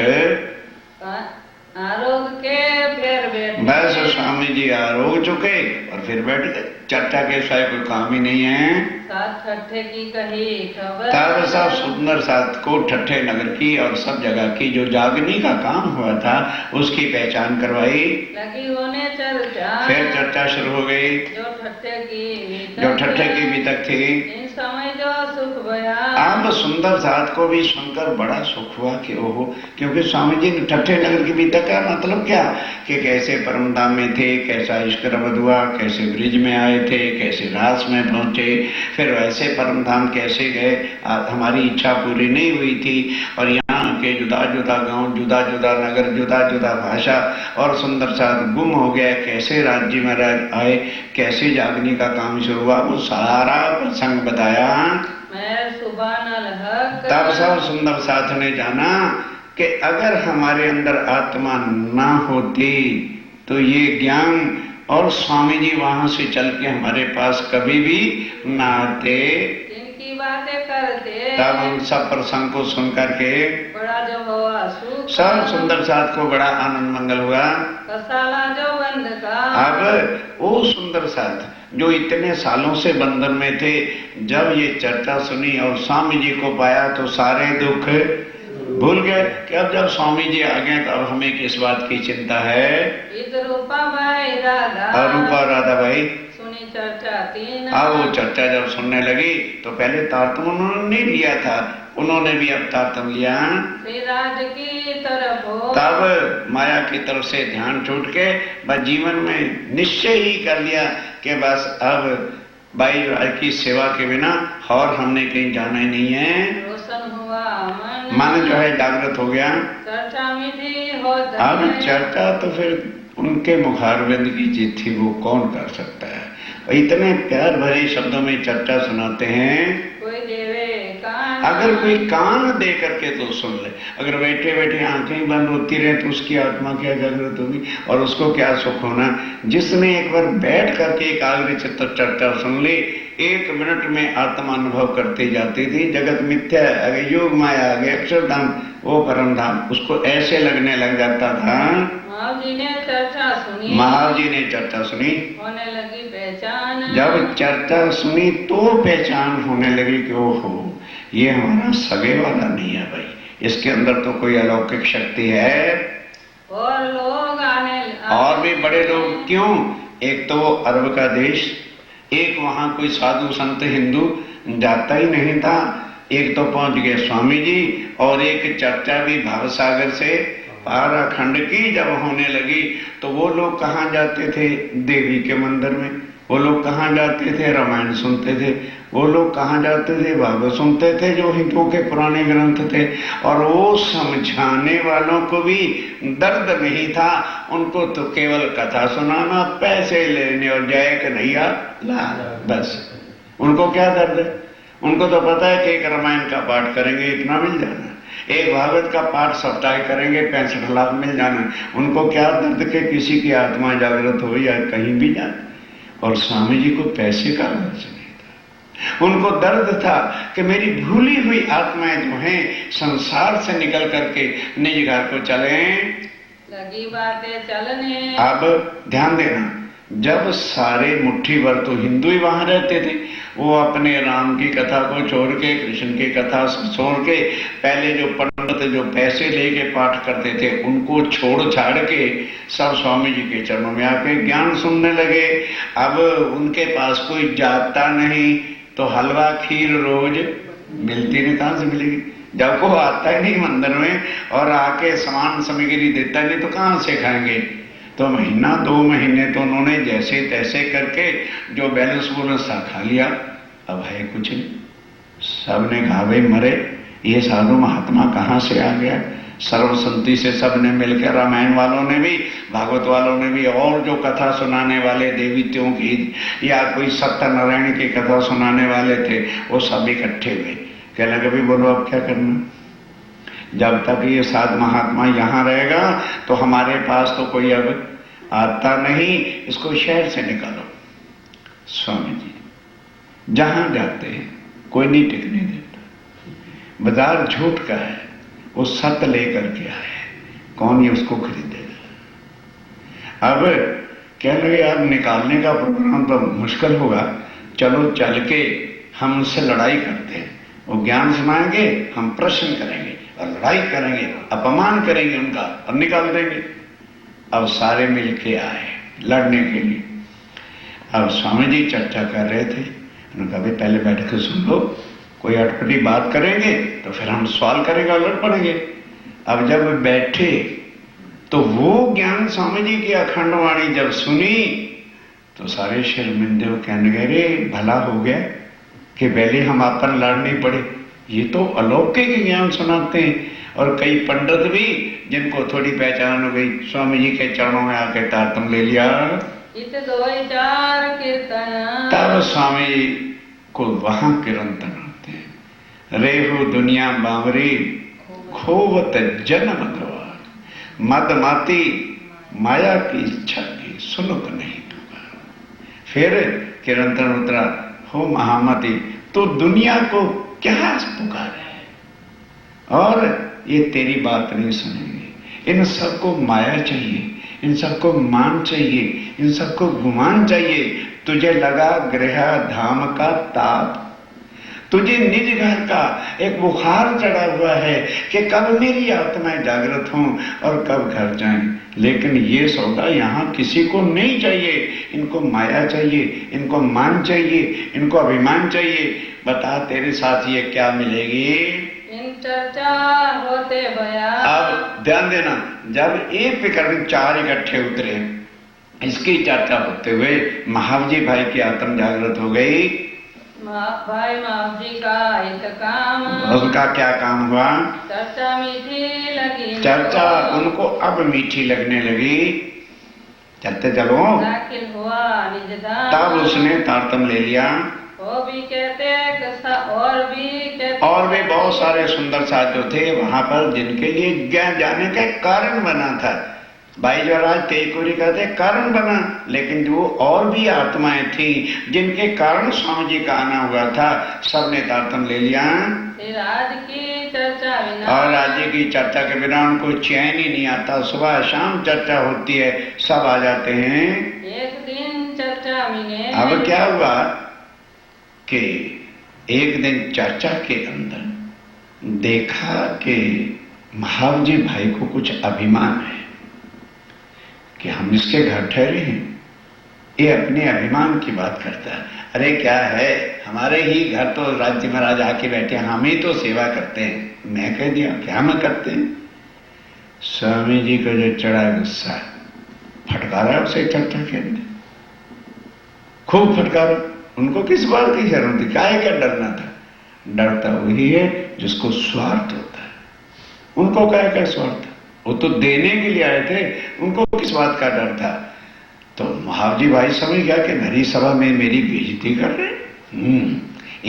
आरोग के फिर बैठ बस स्वामी जी आरोग चुके और फिर बैठ गए। चर्चा के साथ कोई काम ही नहीं है। साथ ठट्ठे की कही खबर तब सब सुंदर साथ को ठट्ठे नगर की और सब जगह की जो जागनी का काम हुआ था उसकी पहचान करवाई। लगी होने चर्चा फिर चर्चा शुरू हो गई। जो ठट्ठे की बीतक थी इन समय जो सुख भया। अब सुंदर साथ को भी सुनकर बड़ा सुख हुआ कि ओहो, क्योंकि स्वामी जी ने ठट्ठे नगर की बीतक का मतलब क्या कि कैसे परमधाम में थे, कैसा इश्करबद हुआ, कैसे ब्रिज में आए थे, कैसे रास में पहुंचे, फिर वैसे परमधाम कैसे गए। हमारी इच्छा पूरी नहीं हुई थी और यहाँ के जुदा जुदा गांव, जुदा जुदा नगर, जुदा जुदा भाषा और सुंदर साथ गुम हो गया, कैसे राज्य में आए, कैसे जागने का काम शुरू हुआ, वो सारा प्रसंग बताया। मैं सुबह न तब सब सुंदर साथ ने जाना कि अगर हमारे अंदर आत्मा ना होती तो ये ज्ञान और स्वामी जी वहां से चल के हमारे पास कभी भी ना आते। इनकी बातें करते तब हम सब प्रसंग को सुन करके बड़ा जो हुआ सुख, सब सुंदर साथ को बड़ा आनंद मंगल हुआ। कसाला जो बंद का अब वो सुंदर साथ जो इतने सालों से बंधन में थे, जब ये चर्चा सुनी और स्वामी जी को पाया तो सारे दुख भूल गए कि अब जब स्वामी जी आ गए तो अब हमें किस बात की चिंता है। रूपा भाई राधा और रूपा राधा भाई सुनी चर्चा तीन। अब वो चर्चा जब सुनने लगी तो पहले तारतम उन्होंने नहीं लिया था, उन्होंने भी अब तारतम लिया। श्रीराज की तरफ हो तब माया की तरफ से ध्यान छूट के बस जीवन में निश्चय ही कर लिया कि बस अब बाई की सेवा के बिना और हमने कहीं जाना ही नहीं है। रोशन हुआ मन जो है जागृत हो गया। चर्चा मिली हो अब चर्चा तो फिर उनके मुखारबिंद की चीज थी, वो कौन कर सकता है। इतने प्यार भरे शब्दों में चर्चा सुनाते हैं। कोई देवे कान अगर कोई कान दे करके तो सुन ले, अगर बैठे बैठे आंखें बंद होती रहे तो उसकी आत्मा क्या जागृत होगी और उसको क्या सुख होना। जिसने एक बार बैठ करके एकाग्र चित्त चर्चा सुन ली, 1 मिनट में आत्मा अनुभव करती जाती थी। जगत मिथ्या है, अगर योग माया आ गया, अक्षरधाम वो परम धाम, उसको ऐसे लगने लग जाता था। महाव जी ने चर्चा सुनी, महाव जी ने चर्चा सुनी, होने लगी पहचान। जब चर्चा सुनी तो पहचान होने लगी कि ओहो ये हमारा सगे वाला नहीं है भाई, इसके अंदर तो कोई अलौकिक शक्ति है। और लोग आने और भी बड़े लोग, क्यों? एक तो वो अरब का देश, एक वहां कोई साधु संत हिंदू जाता ही नहीं था, एक तो पहुंच गए स्वामी जी और एक चर्चा भी भावसागर से पाराखंड की जब होने लगी तो वो लोग कहाँ जाते थे? देवी के मंदिर में। वो लोग कहाँ जाते थे? रामायण सुनते थे। वो लोग कहाँ जाते थे? भागवत सुनते थे, जो हिंदुओं के पुराने ग्रंथ थे। और वो समझाने वालों को भी दर्द नहीं था, उनको तो केवल कथा सुनाना, पैसे लेने और जय कन्हैया ला, बस। उनको क्या दर्द है? उनको तो पता है कि एक रामायण का पाठ करेंगे इतना मिल जाना, एक भागवत का पाठ सप्ताह करेंगे 65 लाख मिल जाना। उनको क्या दर्द के किसी की आत्मा जागृत हो या कहीं भी जाए। और स्वामी जी को पैसे का लालच नहीं था, उनको दर्द था कि मेरी भूली हुई आत्माएं जो हैं संसार से निकल करके निज घर को चले। लगी बातें चलने। अब ध्यान देना, जब सारे मुट्ठी भर तो हिंदू ही वहां रहते थे, वो अपने राम की कथा को छोड़ के, कृष्ण की कथा छोड़ के, पहले जो पंडित जो पैसे लेके पाठ करते थे उनको छोड़ छाड़ के सब स्वामी जी के चरणों में आके ज्ञान सुनने लगे। अब उनके पास कोई जाता नहीं तो हलवा खीर रोज मिलती नहीं, कहां से मिलेगी? जब को आता ही नहीं मंदिर में और आके सामान सामग्री देता नहीं तो कहां से खाएंगे? तो महीना 2 महीने तो उन्होंने जैसे तैसे करके जो बैलेंस बोनस था खा लिया। अब है कुछ नहीं, सबने कहा भाई मरे, ये साधु महात्मा कहाँ से आ गया? सर्वसंति से सबने मिलकर, रामायण वालों ने भी, भागवत वालों ने भी, और जो कथा सुनाने वाले देवीत्यों की या कोई सत्यनारायण की कथा सुनाने वाले थे वो सब इकट्ठे हुए। कहने लगे भाई बोलो अब क्या करना? जब तक ये साधु महात्मा यहाँ रहेगा तो हमारे पास तो कोई अब आता नहीं, इसको शहर से निकालो। स्वामी जी जहां जाते हैं कोई नहीं टिकने देता, बाजार झूठ का है, वो सत्य लेकर के आए, कौन ये उसको खरीदेगा? अब कह रहे यार निकालने का प्रोग्राम तो मुश्किल होगा, चलो चल के हम उससे लड़ाई करते हैं, वो ज्ञान सुनाएंगे, हम प्रश्न करेंगे और लड़ाई करेंगे, अपमान करेंगे उनका और निकाल देंगे। अब सारे मिलके आए लड़ने के लिए। अब स्वामी जी चर्चा कर रहे थे, उन्होंने कहा भाई पहले बैठ के सुन लो, कोई अटपटी बात करेंगे तो फिर हम सवाल करेंगे और लड़ पड़ेंगे। अब जब बैठे तो वो ज्ञान स्वामी जी की अखंड वाणी जब सुनी तो सारे शर्मिंदे कहने गए रे भला हो गया कि पहले हम अपन लड़ नहीं पड़े, ये तो अलौकिक ज्ञान सुनाते हैं। और कई पंडित भी जिनको थोड़ी पहचान हो गई स्वामी जी के चरणों में आके तारतम ले लिया। तब स्वामी जी को वहां कीर्तन होते हैं, रेहू दुनिया बावरी खोवत जन्म द्वार, मदमाती माया की इच्छा की सुनुक नहीं पुकार। फिर कीर्तन उतरा, हो महामती तो दुनिया को क्या पुकारे और ये तेरी बात नहीं सुनेंगे। इन सबको माया चाहिए, इन सबको मान चाहिए, इन सबको गुमान चाहिए। तुझे लगा गृह धाम का ताप, तुझे निज घर का एक बुखार चढ़ा हुआ है कि कब मेरी आत्माएं जागृत हों और कब घर जाएं। लेकिन ये सौदा यहाँ किसी को नहीं चाहिए, इनको माया चाहिए, इनको मान चाहिए, इनको अभिमान चाहिए। बता तेरे साथ ये क्या मिलेगी? चर्चा होते भया। अब ध्यान देना, जब एक विकर्ण 4 इकट्ठे उतरे, इसकी चर्चा होते हुए महावजी भाई की आत्म जागृत हो गई। भाई महावजी का हित काम, उसका क्या काम हुआ? चर्चा मीठी लगी, चर्चा उनको अब मीठी लगने लगी। चलते चलो दाखिल हुआ निज धाम, तब उसने तारतम ले लिया। वो भी कहते और भी बहुत सारे सुंदर साधु थे वहां पर जिनके लिए ज्ञान जाने का कारण बना था। भाई जवाहरलाल तेजपुरी कहते कारण बना, लेकिन जो और भी आत्माएं थी जिनके कारण स्वामी जी का आना हुआ था, सबने तारतम ले लिया। राज्य की चर्चा बिना, और राज्य की चर्चा के बिना उनको चैन ही नहीं आता। सुबह शाम चर्चा होती है, सब आ जाते हैं। एक दिन चर्चा मिले। अब क्या हुआ कि एक दिन चर्चा के अंदर देखा कि महावजी भाई को कुछ अभिमान है कि हम इसके घर ठहरे हैं, ये अपने अभिमान की बात करता है। अरे क्या है, हमारे ही घर तो राज्य महाराज आके बैठे, हम ही तो सेवा करते हैं। मैं कह दिया क्या हम करते हैं? स्वामी जी को जो चढ़ा गुस्सा, फटकारा उसे चर्चा के अंदर, खूब फटकारा। उनको किस बात की जरूरत थी? काहे क्या डरना था? डरता वही है जिसको स्वार्थ होता है। उनको काहे का स्वार्थ? वो तो देने के लिए आए थे, उनको किस बात का डर था? तो महावजी भाई समझ गया कि मेरी सभा में मेरी बेइज्जती कर रहे।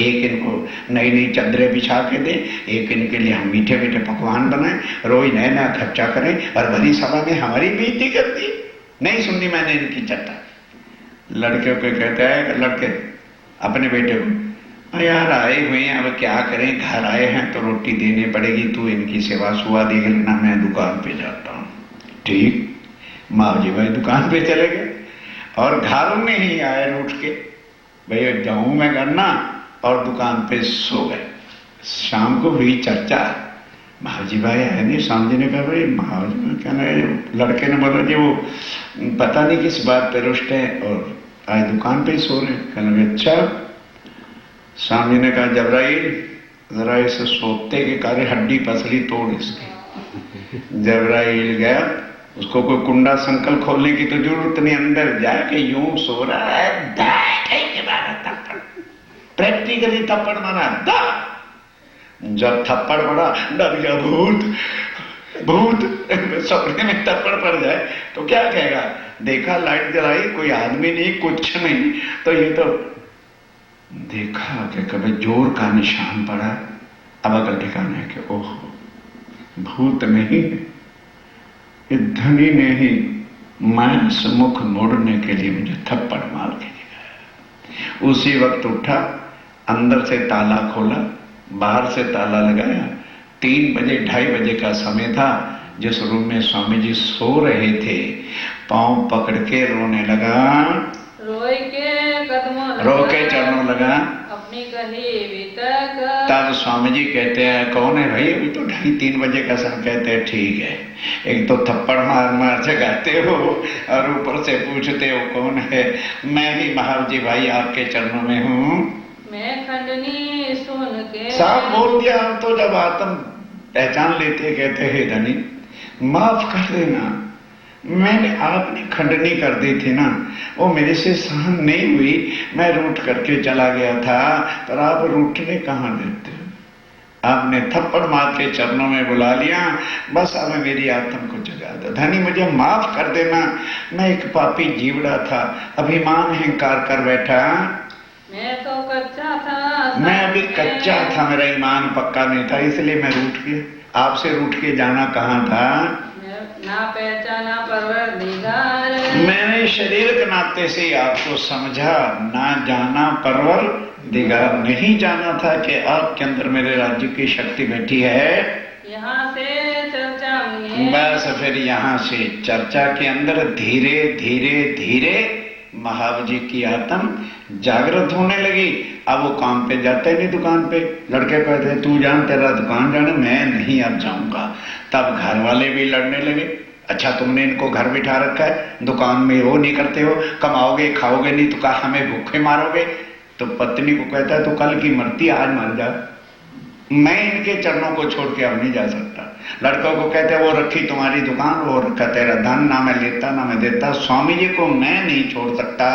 एक इनको नई नई चादरें बिछा के दे, एक इनके लिए हम मीठे मीठे पकवान बनाए, रोज नया नया खर्चा करें और भरी सभा में हमारी बेइज्जती कर दी। नहीं सुननी मैंने इनकी चर्चा। लड़के को कहता है, लड़के अपने बेटे को, यार आए हुए हैं, अब क्या करें, घर आए हैं तो रोटी देनी पड़ेगी, तू इनकी सेवा सुवा देख लेना, मैं दुकान पे जाता हूँ। ठीक, मावजी भाई दुकान पे चले गए। और घर में ही आए उठ के, भैया जाऊं मैं करना, और दुकान पे सो गए। शाम को हुई चर्चा, महाजी भाई है नहीं। स्वामी जी ने कहा भाई महाजी क्या लड़के ने बोला जी वो पता नहीं किस बात पे रुष्ट है और आज दुकान पे ही सो रहे। कहने लगे अच्छा। स्वामी ने कहा जबराइल जरा इसे सोते के कार्य हड्डी पसली तोड़ इसकी। जबराइल गया, उसको कोई कुंडा संकल खोलने की तो जरूरत नहीं, अंदर जाके यूं सो रहा है, थप्पड़ प्रैक्टिकली थप्पड़ मारा। जब थप्पड़ पड़ा डर गया, भूत भूत। सपने में थप्पड़ पड़ जाए तो क्या कहेगा, देखा लाइट जलाई, कोई आदमी नहीं कुछ नहीं, तो ये तो देखा कि कभी जोर का निशान पड़ा। अब अकल ठिकाना है कि ओहो भूत नहीं, ये धनी ने ही मैं सम्मुख मोड़ने के लिए मुझे थप्पड़ मार के दिया। उसी वक्त उठा, अंदर से ताला खोला, बाहर से ताला लगाया। 3 बजे 2:30 बजे का समय था। जिस रूम में स्वामी जी सो रहे थे, पांव पकड़ के रोने लगा, रोई के कदमों रो के चरणों लगा। अपनी कही बीतक। तब स्वामी जी कहते हैं कौन है भाई, अभी तो 2:30-3 बजे का समय। कहते हैं ठीक है, एक तो थप्पड़ मार मार जगाते हो और ऊपर से पूछते हो कौन है। मैं ही महाराज जी भाई आपके चरणों में हूँ। मैं खंडनी सुन के साफ बोल दिया। तो जब आत्म पहचान लेते कहते हे धनी माफ कर देना, मैंने आपने खंडनी कर दी थी ना, वो मेरे से सहन नहीं हुई, मैं रूठ करके चला गया था, पर आप रूठने कहाँ देते हो। आपने थप्पड़ मार के चरणों में बुला लिया, बस अब मेरी आत्म को जगा दो। धनी मुझे माफ कर देना, मैं एक पापी जीवड़ा था, अभिमान अहंकार कर बैठा। मैं तो कच्चा था, मैं अभी कच्चा था, मेरा ईमान पक्का नहीं था, इसलिए मैं रूठ गया। आपसे रूठ के जाना कहाँ था। ना पहचाना परवरदिगार। मैंने शरीर के नाते से आपको समझा, ना जाना परवरदिगार। नहीं जाना था कि आपके अंदर मेरे राज्य की शक्ति बैठी है। यहाँ से चर्चा में बस फिर यहाँ से चर्चा के अंदर धीरे धीरे धीरे महावीर जी की आत्म जागृत होने लगी। अब वो काम पे जाते नहीं, दुकान पे। लड़के कहते तू जान, तेरा दुकान जाने, मैं नहीं अब जाऊंगा। तब घर वाले भी लड़ने लगे, अच्छा तुमने इनको घर बिठा रखा है, दुकान में वो नहीं करते हो, कमाओगे खाओगे नहीं तो कहा हमें भूखे मारोगे। तो पत्नी को कहता है तू कल की मरती आज मर जा, मैं इनके चरणों को छोड़ के अब नहीं जा सकता। लड़कों को कहते वो रखी तुम्हारी दुकान, वो रखा तेरा धन, ना मैं लेता ना मैं देता, स्वामी जी को मैं नहीं छोड़ सकता।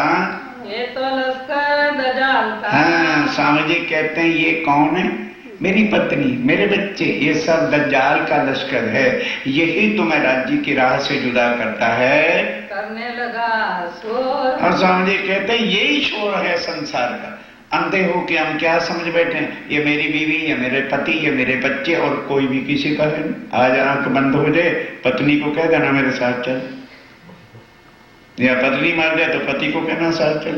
ये तो लश्कर दजाल का। हाँ, स्वामी जी कहते हैं ये कौन है, मेरी पत्नी मेरे बच्चे, ये सब दज्जाल का लश्कर है, यही तुम्हें राज्य की राह से जुदा करता है। करने लगा शोर। और स्वामी जी कहते हैं यही शोर है संसार का। अंधे हो कि हम क्या समझ बैठे हैं, ये मेरी बीवी, ये मेरे पति, ये मेरे बच्चे, और कोई भी किसी का है। आज आंख बंद हो जाए, पत्नी को कह देना मेरे साथ चल, या पत्नी मर जाए तो पति को कहना साथ चल।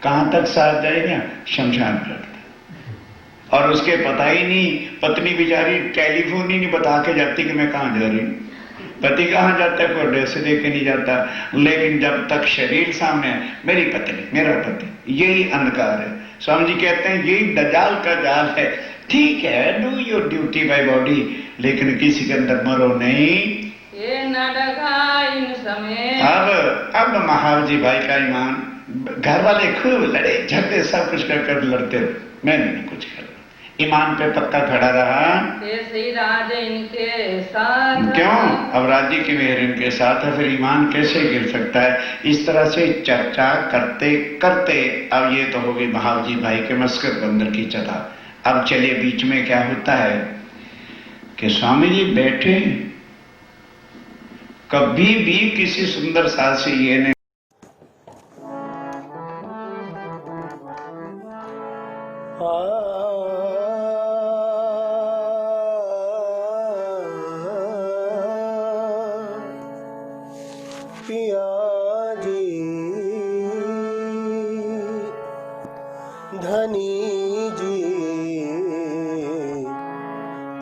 कहां तक साथ जाएगा, शमशान तक। और उसके पता ही नहीं, पत्नी बेचारी टेलीफोन ही नहीं बता के जाती कि मैं कहां जा रही हूं। पति कहां जाता है, कोई एड्रेस दे के नहीं जाता। लेकिन जब तक शरीर सामने है, मेरी पत्नी मेरा पति, यही अंधकार है। स्वामी जी कहते हैं यही दजाल का जाल है। ठीक है, do your duty by body, लेकिन किसी के अंदर मरो नहीं। ये नाटका इन समय। अब महावीर जी भाई का ईमान, घर वाले खूब लड़े झगड़े सब कुछ कर लड़ते रहे, मैंने नहीं कुछ कर, ईमान पे पक्का खड़ा रहा। श्री राज इनके साथ। क्यों, अब राज्य की मेहर इनके साथ है, फिर ईमान कैसे गिर सकता है। इस तरह से चर्चा करते करते अब ये तो हो गई महावीर जी भाई के मस्कत बंदर की चता। अब चलिए बीच में क्या होता है कि स्वामी जी बैठे, कभी भी किसी सुंदर साथ से ये नहीं पिया जी धनी जी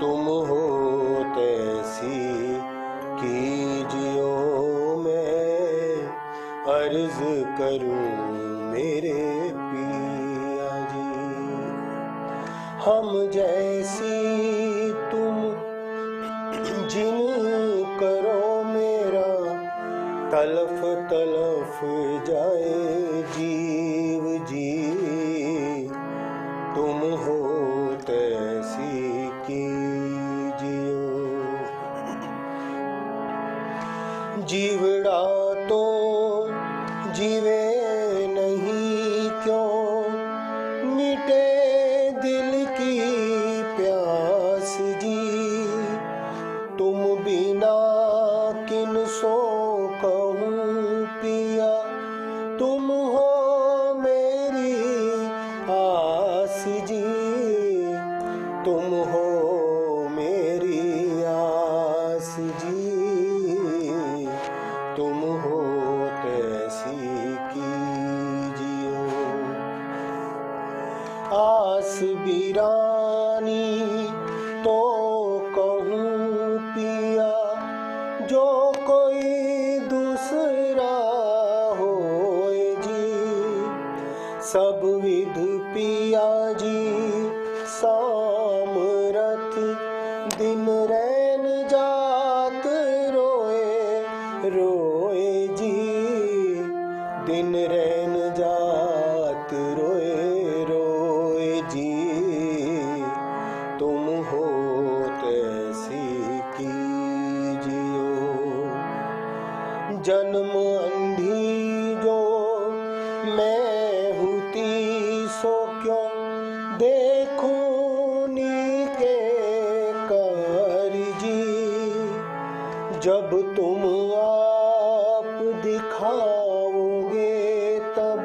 तुम हो तैसी कीजियो मैं अर्ज कर करूं मेरे पिया जी। हम जैसी तुम जिन करो मेरा तलफ तलफ जाए जीव जी। तुम हो तैसी कीजियो। जीवड़ा तो जीवे नहीं क्यों, मिटे दिल की प्यास जी। तुम बिना किन सो कहूँ पिया, तुम हो मेरी आस जी। तुम हो मेरी आस जी। तुम हो तैसी कीजियो। आस बिरानी तो कहूँ पिया, जो कोई दूसरा होए जी। सब विध पिया जी सामरथ, दिन रैन जात रोए रोए जी। दिन रैन जात रोए रोए जी। तुम हो तैसी कीजियो। जन्म अंधी जो मैं हुती सो क्यों, देखूं नीके कार जी। जब तुम आप दिखाओगे तब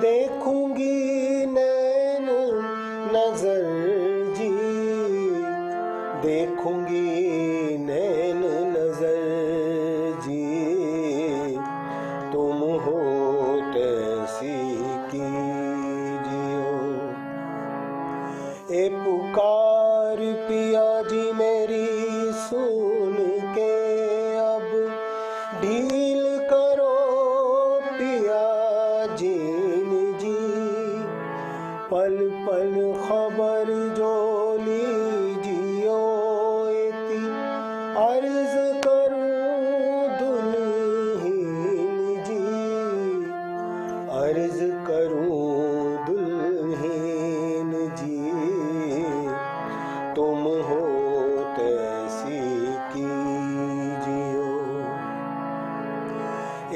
देखूंगी नैन नजर जी। देखूंगी नैन नजर जी। तुम हो तैसी कीजियो। ए पुकार पिया जी मेरी सुन के, अब ढील करो पिया जीन जी। पल पल खबर जो लीजियो, इति अर्ज करूं दुल्हीन जी। अर्ज करूं दुल्हीन जी। तुम हो तैसी कीजियो।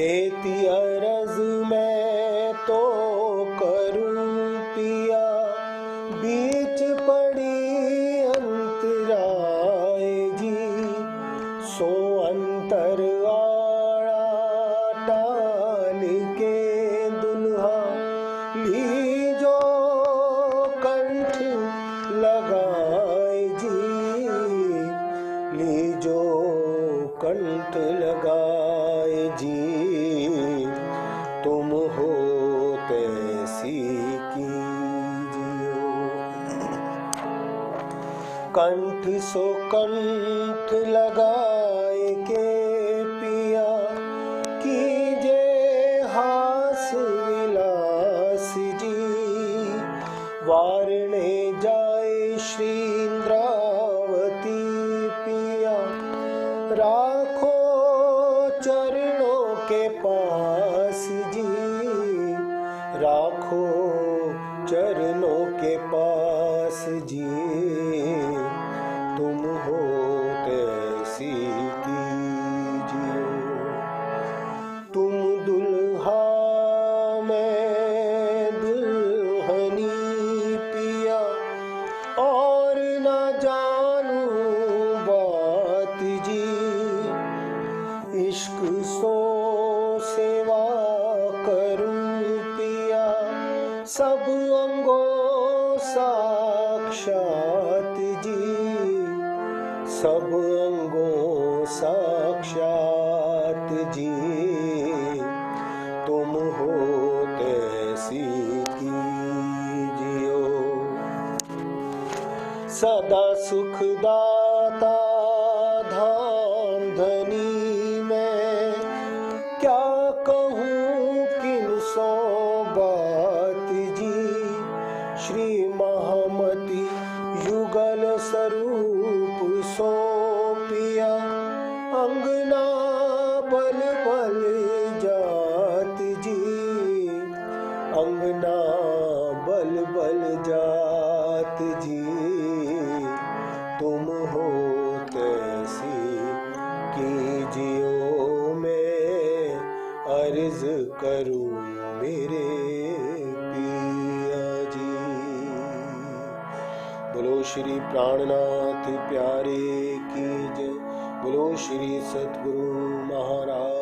एति अर्ज मैं तो करूं पिया, बीच पड़ी अंतराय जी। सो अंतर आड़ा टाल के दुल्हा, लीजो कंठ लगाए जी। लीजो कंठ लगाए जी। तुम हो तैसी कीजियो। कंठ सो कंठ लगाए के पिया, कीजे हास विलास जी। वारणे जाए श्री इंद्रावती पिया, राखो चरणों के पास जी। राखो चरणों के पास जी। तुम हो तैसी कीजियो। तुम दुल्हा मैं दुल्हनी पिया, और न जानूं बात जी। इश्क सो सेवा करूं पिया, सब अंगों साक्षात जी। सब अंगों साक्षात जी। तुम हो तैसी कीजियो। सदा सुखदाता धाम धनी मैं, क्या कहूँ किन अंगना बल बल जात जी, तुम हो तैसी कीजियो मैं अर्ज करूं मेरे पिया जी। बोलो श्री प्राणनाथ प्यारे की जय। बोलो श्री सतगुरु महाराज